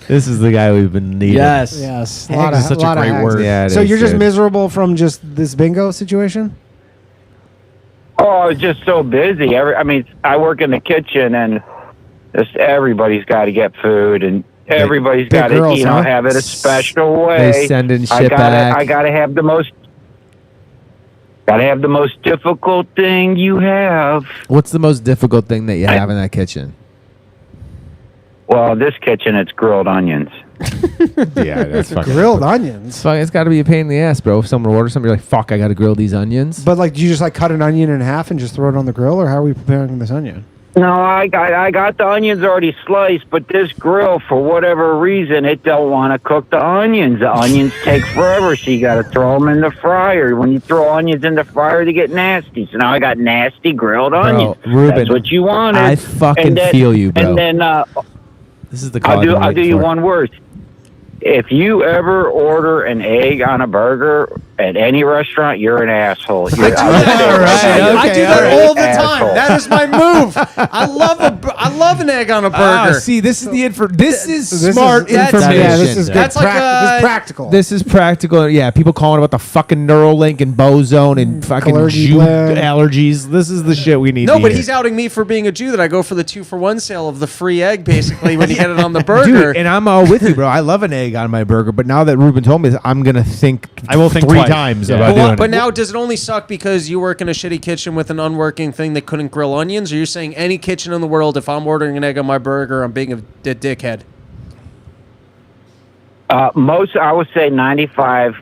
This is the guy we've been needing. Yes. Yes, Hags is such a great word. Yeah, it So is, you're just dude. miserable from just this bingo situation? Oh, it's just so busy. I work in the kitchen, and just everybody's got to get food, and everybody's big got to, girls, huh? have it a special way. They send in I shit gotta, back. I gotta have the most. Gotta have the most difficult thing you have. What's the most difficult thing that you have in that kitchen? Well, this kitchen, it's grilled onions. Yeah, that's fucking grilled onions. It's got to be a pain in the ass, bro. If someone orders something, you're like, fuck, I got to grill these onions. But like, do you just like cut an onion in half and just throw it on the grill, or how are we preparing this onion? No, I got the onions already sliced, but this grill, for whatever reason, it don't want to cook the onions. The onions take forever, so you got to throw them in the fryer. When you throw onions in the fryer, they get nasty. So now I got nasty grilled onions. Ruben, that's what you wanted. I fucking feel you, bro. And then this is the I'll do you one word. If you ever order an egg on a burger at any restaurant, you're an asshole. I do that all the time. That is my move. I love an egg on a burger. See, this is this is smart information. Yeah, this is good. That's this is practical. This is practical. Yeah, people calling about the fucking Neuralink and Boson and fucking Jew allergies. This is the shit we need. No, but he's outing me for being a Jew that I go for the 2-for-1 sale of the free egg, basically, when you get it on the burger. Dude, and I'm all with you, bro. I love an egg on my burger, but now that Ruben told me this, I'm gonna think. I will think three twice. times Yeah. about doing it. But now, does it only suck because you work in a shitty kitchen with an unworking thing that couldn't grill onions? Or you're saying any kitchen in the world, if I'm ordering an egg on my burger, I'm being a dickhead? I would say 95%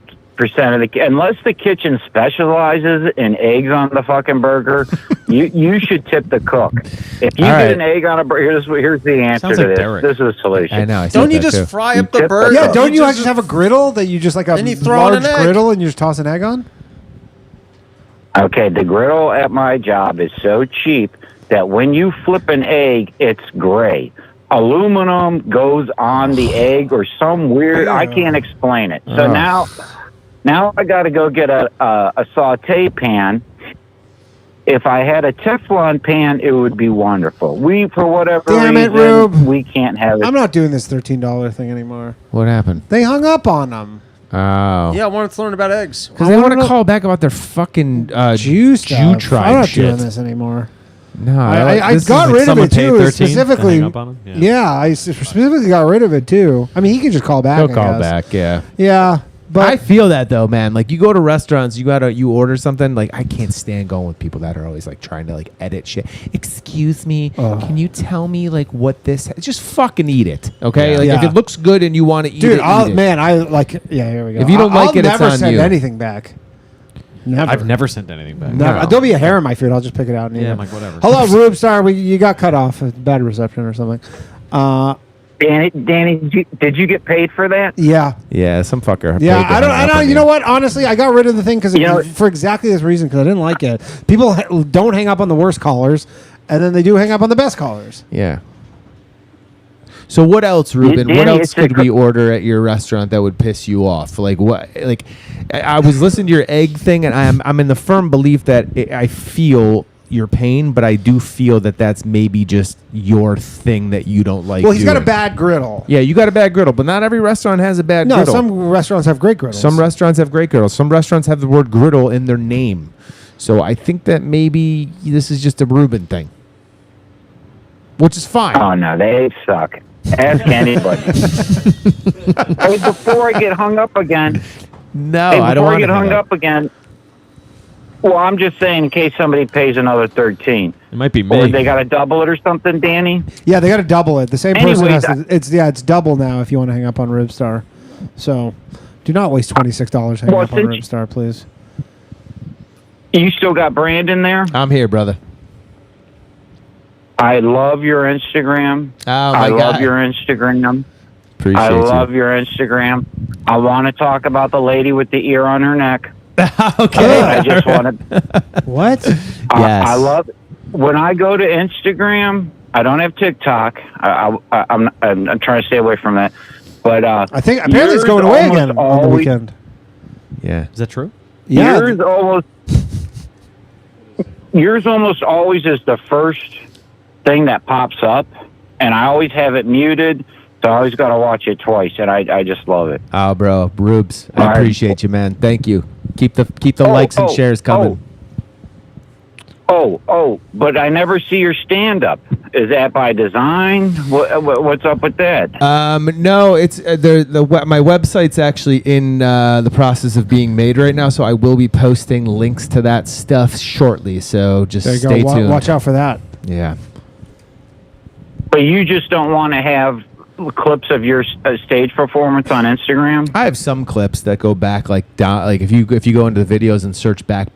of unless the kitchen specializes in eggs on the fucking burger, you should tip the cook. If you get an egg on a burger, here's the answer to this. Derek. This is a solution. I know. Don't you just fry up the burger? Yeah, don't you just have a griddle that you just like a large griddle and you just toss an egg on? Okay, the griddle at my job is so cheap that when you flip an egg, it's gray. Aluminum goes on the egg or some weird, I can't explain it. So now I got to go get a saute pan. If I had a Teflon pan, it would be wonderful. For whatever reason, we can't have it. I'm not doing this $13 thing anymore. What happened? They hung up on them. Oh. Yeah, I wanted to learn about eggs. Because they want to call back about their fucking Jew tribe I'm not shit. doing this anymore. No, I got rid of it too. Specifically, I specifically got rid of it too. I mean, he can just call back. He'll call back, yeah. Yeah, but I feel that though, man. Like you go to restaurants, you order something. Like I can't stand going with people that are always like trying to like edit shit. Excuse me, can you tell me like what this? Just fucking eat it, okay? Like if it looks good and you want to eat it, eat it. man, I like. Yeah, here we go. If you don't like it, it's on you. I'll never send anything back. Never. I've never sent anything back. No. There'll be a hair in my food. I'll just pick it out and eat it. I'm like, whatever. Hello, Rubestar. You got cut off. Bad reception or something. Danny, did you get paid for that? Yeah. Yeah, some fucker. Yeah, I don't. You know what? Honestly, I got rid of the thing for exactly this reason, because I didn't like it. People don't hang up on the worst callers, and then they do hang up on the best callers. Yeah. So what else, Ruben? What else could we order at your restaurant that would piss you off? Like what? Like I was listening to your egg thing, and I'm in the firm belief that I feel your pain, but I do feel that that's maybe just your thing that you don't like. Well, he's got a bad griddle. Yeah, you got a bad griddle, but not every restaurant has a bad griddle. No, some restaurants have great griddles. Some restaurants have great griddles. Some restaurants have the word griddle in their name. So I think that maybe this is just a Ruben thing, which is fine. Oh no, they suck. Ask anybody. Hey, before I get hung up again. No, I don't want to get hung up again. Well, I'm just saying in case somebody pays another 13. It might be me. Or they got to double it or something, Danny. Yeah, they got to double it. The same person has to. It's double now if you want to hang up on Rubestar. So, do not waste $26 hanging up on Rubestar, please. You still got Brandon there? I'm here, brother. I love your Instagram. Oh my I God. love your Instagram. Appreciate I love your Instagram. I want to talk about the lady with the ear on her neck. Okay. I just want to. What? Yes. I love when I go to Instagram. I don't have TikTok. I'm trying to stay away from that. But I think apparently it's going away again on the weekend. Yeah, is that true? Yeah. Yours almost always is the first thing that pops up, and I always have it muted, so I always got to watch it twice, and I just love it. Oh, bro, Rubes, I appreciate you, man. Thank you. Keep the likes and shares coming. But I never see your stand-up. Is that by design? What's up with that? No, it's my website's actually in the process of being made right now, so I will be posting links to that stuff shortly. So just stay tuned. Watch out for that. Yeah. But you just don't want to have clips of your stage performance on Instagram? I have some clips that go back like down. Like if you go into the videos and search back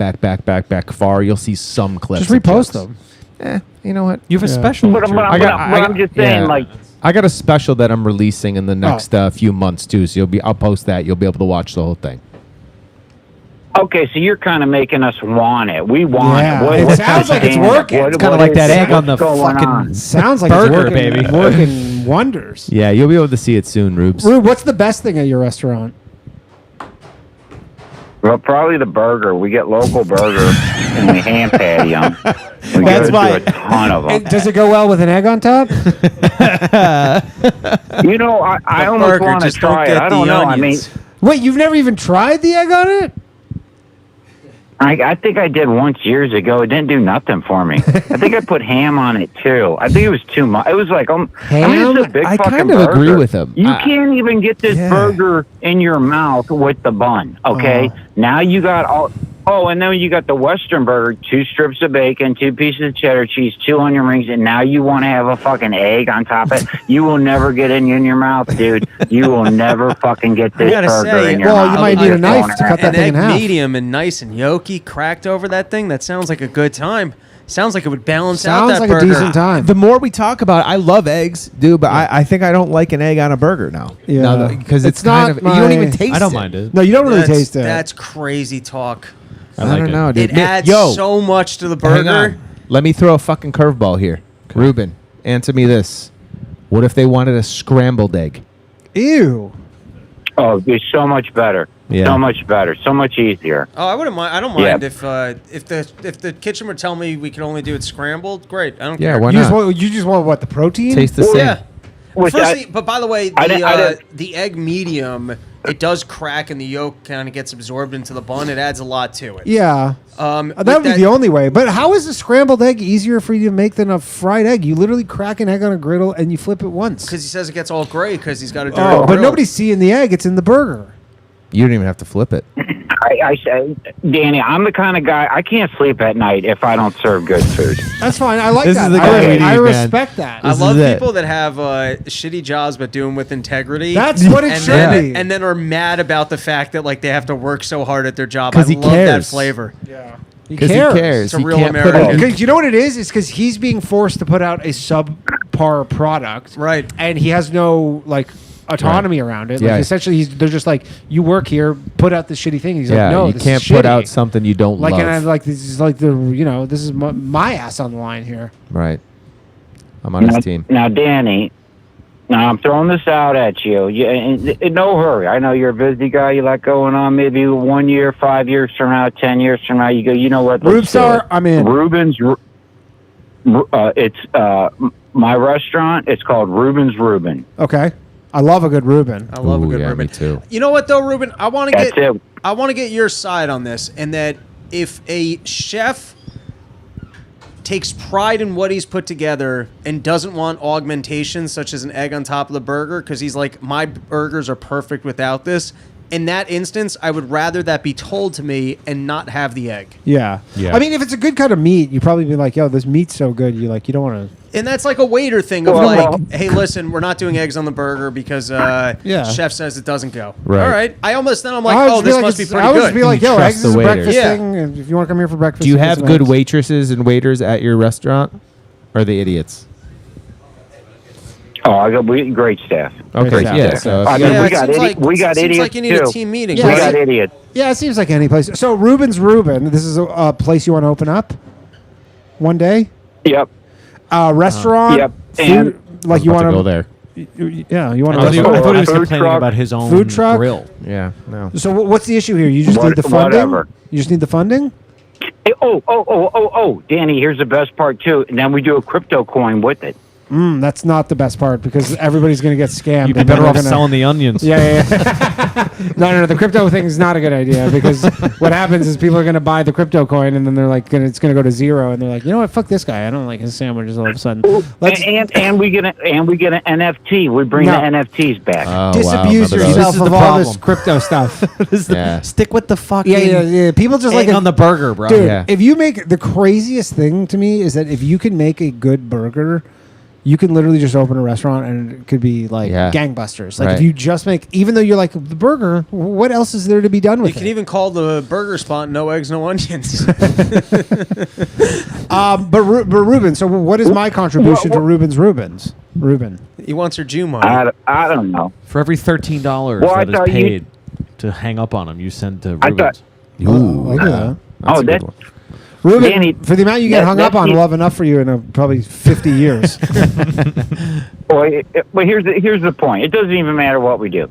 far, you'll see some clips. Just repost them. You know what? You have a special. But I'm just saying, like. I got a special that I'm releasing in the next few months too. So I'll post that. You'll be able to watch the whole thing. Okay, so you're kind of making us want it. We want it. It sounds like it's working. It's kind of like that egg on the fucking sounds like burger, it's working, baby. working wonders. Yeah, you'll be able to see it soon, Rubes. Rube, what's the best thing at your restaurant? Well, probably the burger. We get local burger and we hand patty them. That's do a ton of them. Does it go well with an egg on top? You know, I almost want to try it. I don't know. I mean, wait, you've never even tried the egg on it? I think I did once years ago. It didn't do nothing for me. I think I put ham on it too. I think it was too much. It was like, ham? I mean, it's a big I fucking kind of burger. agree with him. You can't even get this burger in your mouth with the bun. Okay, now you got all. Oh, and then you got the Western burger, 2 strips of bacon, 2 pieces of cheddar cheese, 2 onion rings, and now you want to have a fucking egg on top of it. You will never get it in your mouth, dude. You will never fucking get this burger in your mouth. Well, you might need a knife to cut that thing in half. Medium and nice and yolky, cracked over that thing. That sounds like a good time. Sounds like it would balance out that like burger. a decent time. The more we talk about it, I love eggs, dude, but I think I don't like an egg on a burger now. Yeah. Because it's not kind of, you don't even taste it. I don't mind it. No, you don't really taste it. That's crazy talk. I don't know, dude. It adds so much to the Hang burger. on. Let me throw a fucking curveball here. Ruben, answer me this. What if they wanted a scrambled egg? Ew. Oh, it's so much better. Yeah. So much better. So much easier. Oh, I wouldn't mind. I don't mind if the kitchen would tell me we could only do it scrambled. Great, I don't care. why You not? just want what, the protein? Taste the same. Yeah. Which Firstly, but by the way, didn't- the egg medium, it does crack and the yolk kind of gets absorbed into the bun. It adds a lot to it. Yeah. That would be the only way. But how is a scrambled egg easier for you to make than a fried egg? You literally crack an egg on a griddle and you flip it once. Because he says it gets all gray because he's got a dirty Oh, but grill. nobody's seeing the egg. It's in the burger. You don't even have to flip it. I say, Danny, I'm the kind of guy, I can't sleep at night if I don't serve good food. That's fine. I like This that. is the guy we need, I man. respect that. I This love is it. people that have shitty jobs but do them with integrity. That's what it should be. And then are mad about the fact that like they have to work so hard at their job. 'Cause I he love that cares. flavor. Yeah. Because he cares. It's a He real can't put American. it in. Because you know what it is? It's because he's being forced to put out a subpar product. Right. And he has no, like, autonomy around it. Like, Yeah. essentially, they're just like, you work here, put out this shitty thing. He's Yeah, like, no, you this can't is put shitty. out something you don't Like, love. and I'm like, this is like the, this is my ass on the line here. Right. I'm on his team. Now, Danny, now I'm throwing this out at you. In no hurry. I know you're a busy guy. You like going on. Maybe 1 year, 5 years from now, 10 years from now, you go, you know what? let's do Rubestar, it. I'm in. Ruben's, it's my restaurant. It's called Ruben's Ruben. Okay. I love a good Reuben. I love a good yeah, Reuben. me too. You know what though, Reuben? I want to That's get it. I want to get your side on this, and that if a chef takes pride in what he's put together and doesn't want augmentations such as an egg on top of the burger because he's like, my burgers are perfect without this. In that instance, I would rather that be told to me and not have the egg. Yeah. Yeah. I mean, if it's a good cut of meat, you probably be like, yo, this meat's so good. You don't want to. And that's like a waiter thing of Well, like, hey, listen, we're not doing eggs on the burger because chef says it doesn't go. Right. All right. I almost then I'm like, oh, this must be pretty I would good. just be like, You yo, trust eggs the is a waiters. breakfast Yeah. thing. And if you want to come here for breakfast, Do you get have some good eggs. waitresses and waiters at your restaurant? Or are they idiots? Oh, I got great staff. Okay, Great staff. yeah. So I mean, Yeah, we it got seems like- we got seems idiots like you need too. a team meeting. We Yeah, got see- idiots. Yeah, it seems like any place. So Reuben's Reuben, this is a place you want to open up one day? Yep. Restaurant? Yep. Food, And like you about want to go there. Yeah, you want I thought he to. was Food complaining truck. about his own Food truck? grill. Yeah, no. So what's the issue here? You just need the funding. Whatever. You just need the funding. Hey, Danny, here's the best part too. And then we do a crypto coin with it. That's not the best part because everybody's going to get scammed. You'd be and then better they're off gonna- selling the onions. Yeah. No. The crypto thing is not a good idea because what happens is people are going to buy the crypto coin and then they're like, it's going to go to zero, and they're like, you know what? Fuck this guy. I don't like his sandwiches. All of a sudden, And we get an NFT. We bring No. the NFTs back. Oh, disabuse wow, yourself This is of the all problem. this crypto stuff. Yeah. Stick with the fucking Yeah. People just egg like on the burger, bro. Dude, Yeah. if you make the craziest thing to me is that if you can make a good burger, you can literally just open a restaurant and it could be like gangbusters. Like if you just make, even though you're like the burger, what else is there to be done with it? You can even call the burger spot no eggs, no onions. But Ruben, so what is my contribution to Ruben? He wants your Jew money. I don't know. For every $13 that is paid to hang up on him, you send to Ruben's. That's Ruben, Danny, for the amount you get hung up on, we'll have enough for you in probably 50 years. Well, here's the point. It doesn't even matter what we do.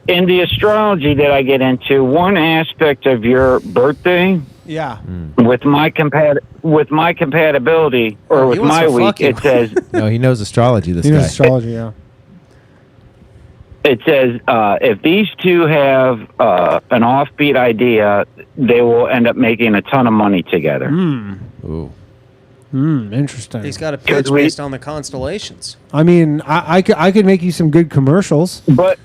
In the astrology that I get into, one aspect of your birthday, with my compatibility or with my week, it says. No, he knows astrology. This guy. He knows astrology. Yeah. It says if these two have an offbeat idea, they will end up making a ton of money together. Ooh. Interesting. He's got a pitch based on the constellations. I mean, I could make you some good commercials. But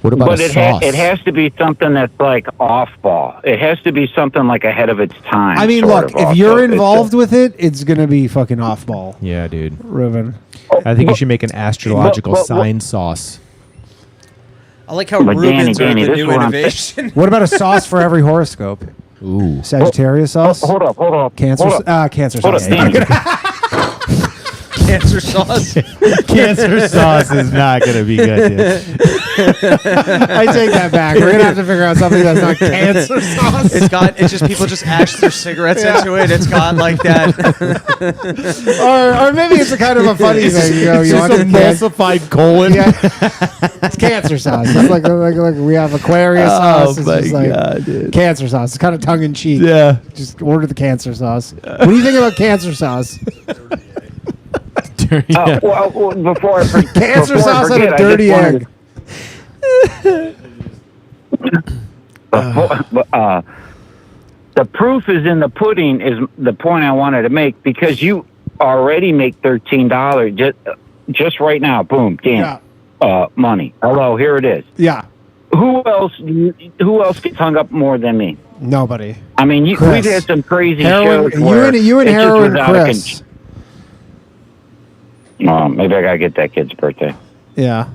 what about a sauce? It has to be something that's like off ball. It has to be something like ahead of its time. I mean, look, if you're involved with it, it's going to be fucking off ball. Yeah, dude. Ruben. I think you should make an astrological sign sauce. I like how Rubens are the new innovation. What about a sauce for every horoscope? Ooh. Sagittarius sauce? Hold up. Cancer sauce. Cancer sauce. Cancer sauce is not going to be good, dude. I take that back. We're going to have to figure out something that's not cancer sauce. It's just people just ash their cigarettes into it. It's got like that. or maybe it's a kind of a funny thing. You just want emulsified colon. Yeah. It's cancer sauce. It's like we have Aquarius sauce. It's just like God, dude. Cancer sauce. It's kind of tongue in cheek. Yeah. Just order the cancer sauce. What do you think about cancer sauce? Well, before I forget, cancer sauce and a dirty egg. The proof is in the pudding is the point I wanted to make, because you already make $13 just right now. Boom, damn, money. Hello, here it is. Yeah. Who else gets hung up more than me? Nobody. I mean, we've had some crazy shows. You and Heroin Chris. Maybe I gotta get that kid's birthday. Yeah.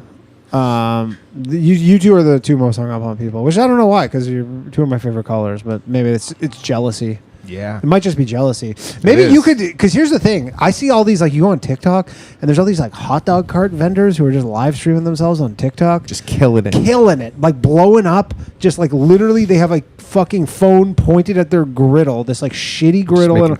You two are the two most hung up on people, which I don't know why, because you're two of my favorite colors, but maybe it's jealousy. Yeah. It might just be jealousy. Maybe you could, because here's the thing. I see all these, like, you go on TikTok, and there's all these, like, hot dog cart vendors who are just live streaming themselves on TikTok. Just killing it. Like, blowing up. Just, like, literally, they have, like, fucking phone pointed at their griddle, this, like, shitty griddle in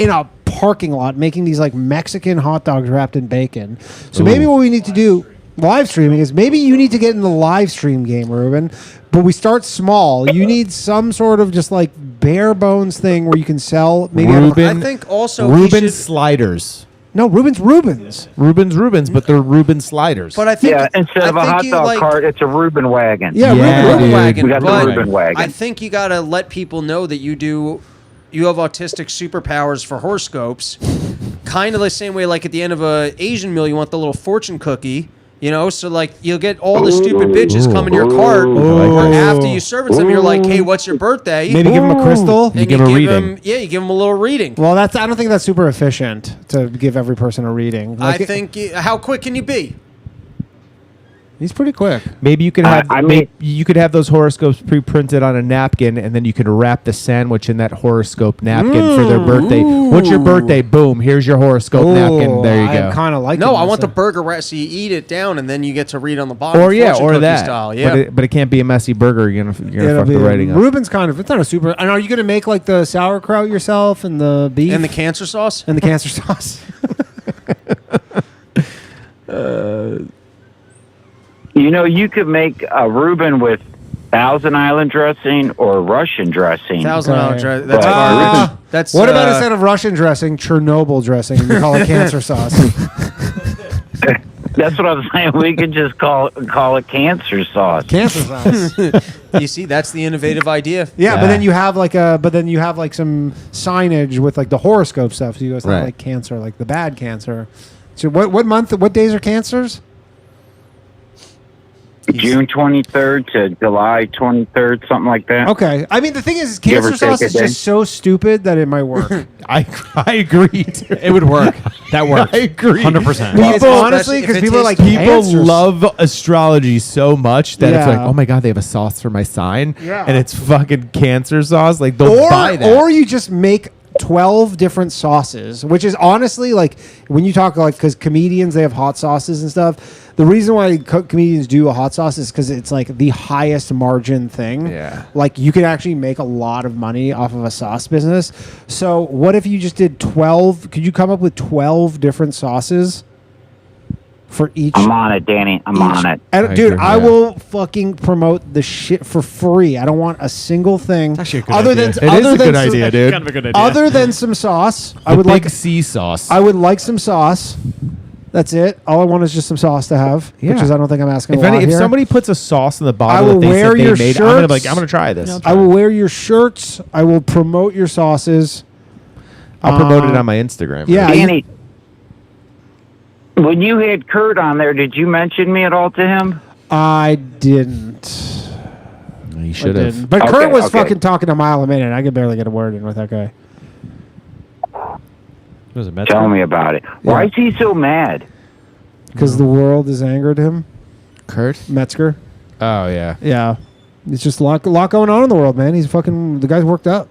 a parking lot, making these, like, Mexican hot dogs wrapped in bacon. So maybe what we need to do, live streaming, is maybe you need to get in the live stream game, Ruben. But we start small. You need some sort of just like bare bones thing where you can sell. Maybe I think also Reuben's sliders. No, Reuben's. Reuben's, but they're Reuben sliders. But I think instead of a hot dog cart, it's a Reuben wagon. Yeah, Reuben wagon. We got the Reuben wagon. I think you got to let people know that you have autistic superpowers for horoscopes. Kind of the same way, like at the end of a Asian meal, you want the little fortune cookie. You know, so like you'll get all the stupid bitches come in your cart, or after you serve it to them, you're like, "Hey, what's your birthday?" Maybe give them a crystal. And you give them a reading. You give them a little reading. Well, I don't think that's super efficient to give every person a reading. Like I think. How quick can you be? He's pretty quick. Maybe you could have you could have those horoscopes pre-printed on a napkin, and then you could wrap the sandwich in that horoscope napkin for their birthday. What's your birthday? Boom! Here's your horoscope napkin. There you go. I kind of like. No, I want the burger wrap, so you eat it down, and then you get to read on the bottom. Or that style. Yeah, but it can't be a messy burger. You're gonna fuck the writing up. Reuben's kind of. It's not a super. And are you gonna make like the sauerkraut yourself and the beef and the cancer sauce and the cancer sauce? You know, you could make a Reuben with Thousand Island dressing or Russian dressing. Thousand Island dressing. That's what about instead of Russian dressing, Chernobyl dressing? You call it cancer sauce. That's what I'm saying. We could just call it cancer sauce. Cancer sauce. You see, that's the innovative idea. Yeah, but then you have like some signage with like the horoscope stuff. So you go, it's not like cancer, like the bad cancer. So what month? What days are cancers? June 23rd to July 23rd, something like that. Okay. I mean, the thing is, You ever cancer sauce take is it, Dan? just so stupid that it might work. I agree. It would work. That works. I agree. 100%. People, honestly, because people are like, people cancer love astrology so much that it's Yeah. like, oh my god, they have a sauce for my sign, Yeah. and it's fucking cancer sauce. Like they'll buy that. Or you just make 12 different sauces, which is honestly like when you talk like, because comedians, they have hot sauces and stuff. The reason why comedians do a hot sauce is because it's like the highest margin thing. Yeah. Like you can actually make a lot of money off of a sauce business. So what if you just did 12? Could you come up with 12 different sauces for each? I'm on it, Danny. I'm on it. And, dude, I will fucking promote the shit for free. I don't want a single thing actually a good other idea. than It is other a than good some- idea, dude. Kind of a good idea. Other than some sauce, I The would big like sea sauce. I would like some sauce. That's it. All I want is just some sauce to have, which Yeah. is I don't think I'm asking If, a lot if here. somebody puts a sauce in the I bottle will that they wear said they your made, shirts. I'm gonna be like, I'm gonna try this. I will wear your shirts. I will promote your sauces. I'll promote it on my Instagram. Yeah, Danny, when you had Kurt on there, did you mention me at all to him? I didn't. You should have. But Kurt Okay, was okay. fucking talking a mile a minute. I could barely get a word in with that guy. Was it Tell me about it. Why is he so mad? Because the world has angered him. Kurt Metzger. Oh yeah. Yeah. It's just a lot going on in the world, man. The guy's worked up.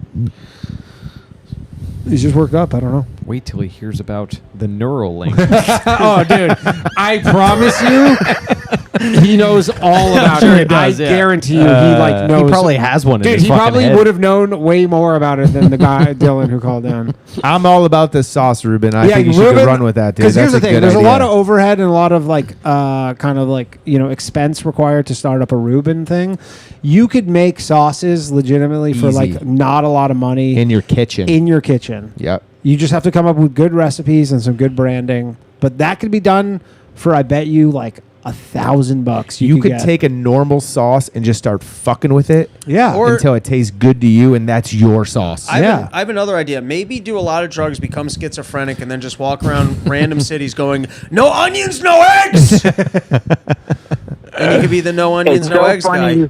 He's just worked up. I don't know. Wait till he hears about the neural link. Oh, dude. I promise you, he knows all about sure it. he does, I yeah. guarantee you, he like knows. He probably has one in Dude, his he fucking probably head. would have known way more about it than the guy, Dylan, who called in. I'm all about this sauce, Ruben. I think you should run with that, dude. Because here's the That's a thing: good there's a idea. lot of overhead and a lot of like, kind of like expense required to start up a Reuben thing. You could make sauces legitimately for Easy. like not a lot of money in your kitchen. In your kitchen. Yep. You just have to come up with good recipes and some good branding. But that could be done for, I bet you, like $1,000. You could get. take a normal sauce and just start fucking with it. Yeah. Or- until it tastes good to you, and that's your sauce. I have another idea. Maybe do a lot of drugs, become schizophrenic, and then just walk around random cities going, "No onions, no eggs." And you could be the no onions, no eggs guy.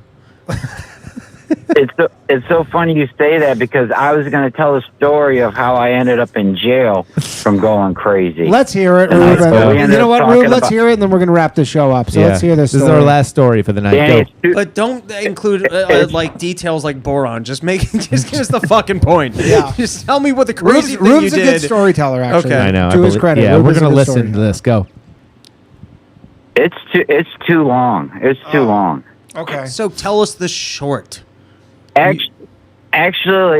It's so funny you say that because I was going to tell a story of how I ended up in jail from going crazy. Let's hear it, And Reuben. we You ended know up what, talking Rube? Let's about- hear it, and then we're going to wrap the show up. So Yeah. let's hear this This story. is our last story for the night. Danny, Go. But don't include like details like boron. Just just give us the fucking point. Yeah. Just tell me what the Rube's, crazy thing Rube's you a did. good storyteller, actually. Okay. I know. To his credit. Yeah, Rube we're is a gonna good listen to storyteller. this. Go. It's too long. It's too long. Okay. So tell us the short. Actually,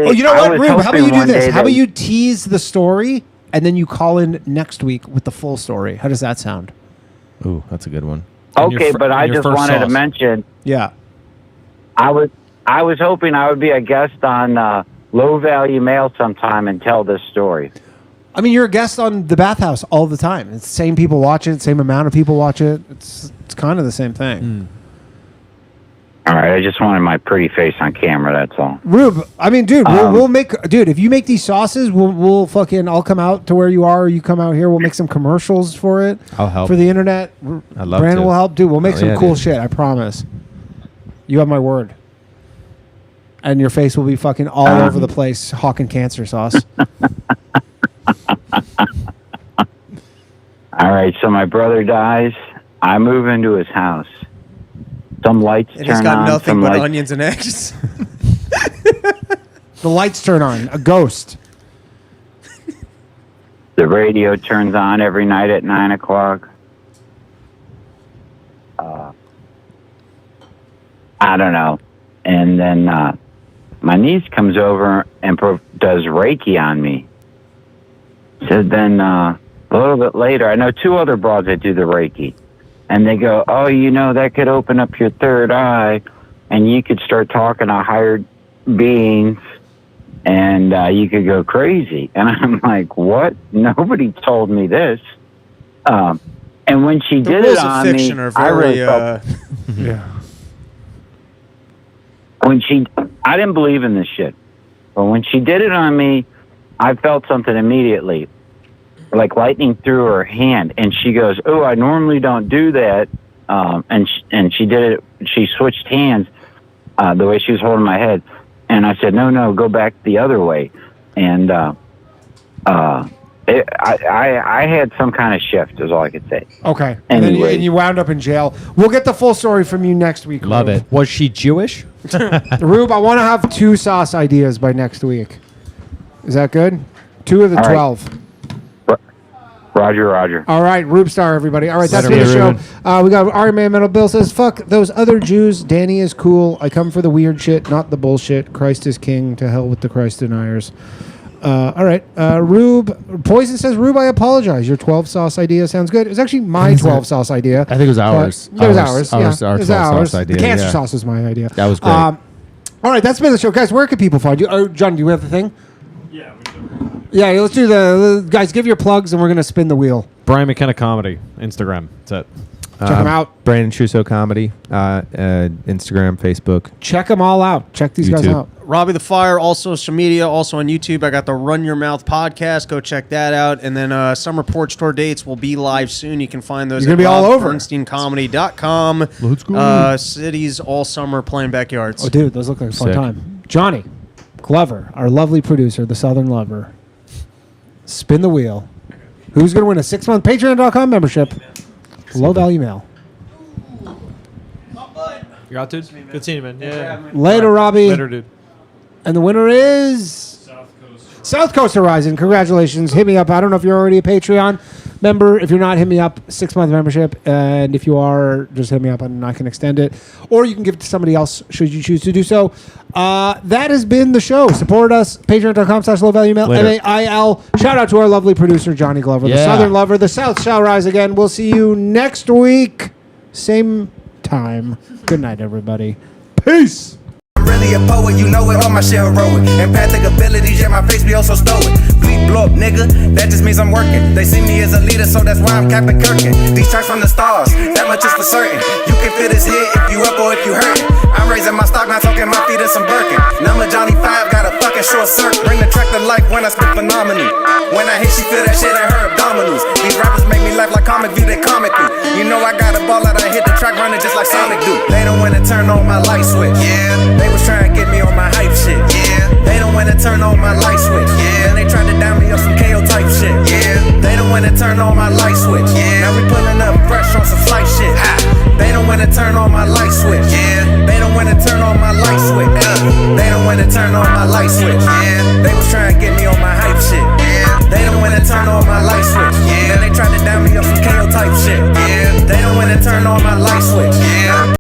Oh, you know I what, was Rube? How about hoping you do one this? day How about that- you tease the story, and then you call in next week with the full story? How does that sound? Ooh, that's a good one. Okay, but I just wanted to mention. Yeah. I was hoping I would be a guest on Low Value Mail sometime and tell this story. I mean, you're a guest on the Bathhouse all the time. It's the same people watch it, same amount of people watch it. It's kind of the same thing. All right, I just wanted my pretty face on camera. That's all. Rube, I mean, dude, we'll make, dude, if you make these sauces, we'll fucking, I'll come out to where you are, or you come out here, we'll make some commercials for it. I'll help. For the internet. I'd love Brandon to. will help, dude. We'll make Oh, some yeah, cool dude. shit, I promise. You have my word. And your face will be fucking all over the place hawking cancer sauce. All right, so my brother dies. I move into his house. Some lights And turn he's got on. nothing some but lights onions and eggs. The lights turn on. A ghost. The radio turns on every night at 9 o'clock. I don't know. And then my niece comes over and does Reiki on me. So then a little bit later, I know two other broads that do the Reiki. And they go, oh, you know, that could open up your third eye and you could start talking to higher beings and you could go crazy. And I'm like, what? Nobody told me this. And when she The did rules it of on fiction me, are I really very. felt, Yeah. I didn't believe in this shit. But when she did it on me, I felt something immediately, like lightning through her hand. And she goes, oh, I normally don't do that. and she did it. She switched hands the way she was holding my head, and I said, no, go back the other way, and I had some kind of shift, is all I could say. Okay. And then Anyway. you wound up in jail. We'll get the full story from you next week. Love Rube. it. Was she Jewish? Rube, I want to have 2 sauce ideas by next week. Is that good? 2 of the All right. 12. Roger. All right, Rubestar, everybody. All right, that's Later, been the show. Ruben. We got Iron Man Metal Bill says, fuck those other Jews. Danny is cool. I come for the weird shit, not the bullshit. Christ is king. To hell with the Christ deniers. All right. Rube. Poison says, Rube, I apologize. Your 12 sauce idea sounds good. It was actually my 12 sauce idea. I think it was ours. It was ours. Our Yeah. 12 It was sauce ours. idea. The cancer yeah. sauce was my idea. That was great. All right, that's been the show. Guys, where can people find you? Oh, John, do you have the thing? Yeah, we do. Yeah, let's do the guys, give your plugs and we're going to spin the wheel. Bryan Mckenna Comedy. Instagram. That's it. Check them out. Brandon Trusso Comedy. Instagram, Facebook. Check them all out. Check these guys YouTube. out. Robbie the Fire, all social media, also on YouTube. I got the Run Your Mouth podcast. Go check that out. And then Summer Porch Tour dates will be live soon. You can find those You're at gonna be all over. BernsteinComedy.com. Let's go. Cities all summer playing backyards. Oh, dude, those look like a fun Sick. time. Johnny Glover, our lovely producer, the Southern Lover. Spin the wheel. Who's going to win a 6-month Patreon.com membership? Low value mail. You're out, dude? Good seeing you, man. Yeah. Later, Robbie. Later, dude. And the winner is South Coast Horizon. Congratulations. Hit me up. I don't know if you're already a Patreon member. If you're not, hit me up. 6-month membership. And if you are, just hit me up and I can extend it. Or you can give it to somebody else should you choose to do so. That has been the show. Support us. Patreon.com/low-value-mail. Later. MAIL. Shout out to our lovely producer, Johnny Glover. The Yeah. Southern Lover. The South shall rise again. We'll see you next week. Same time. Good night, everybody. Peace. I'm really a poet, you know it, all my shit heroic. Empathic abilities, yeah, my face be also stoic. Bleep blow up, nigga, that just means I'm working. They see me as a leader, so that's why I'm Captain Kirkin. These tracks from the stars, that much is for certain. You can fit his hit if you up or if you hurt. I'm raising my stock, not talking my feet in some Birkin. Number Johnny 5, got a fucking short circuit. Bring the track to life when I spit phenomenal. When I hit, she feel that shit in her abdominals. These rappers make me laugh like comic view, they comic through. You know I got a ball out, I hit the track running just like Sonic do. They don't wanna turn on my light switch. Yeah, they was trying to get me on my hype shit. Yeah, they don't wanna turn on my light switch. Yeah, and they tried to down me on some KO type shit. Yeah, they don't wanna turn on my light switch. Yeah, now we pulling up fresh on some flight shit. They don't wanna turn on my light switch. Yeah, they don't wanna turn on my light switch. They don't wanna turn on my light switch. Yeah, they was trying to get me on my hype shit. Yeah, they don't wanna turn on my light switch. Yeah, and they tried to down me on some KO type shit. Yeah, they don't wanna turn on my light switch.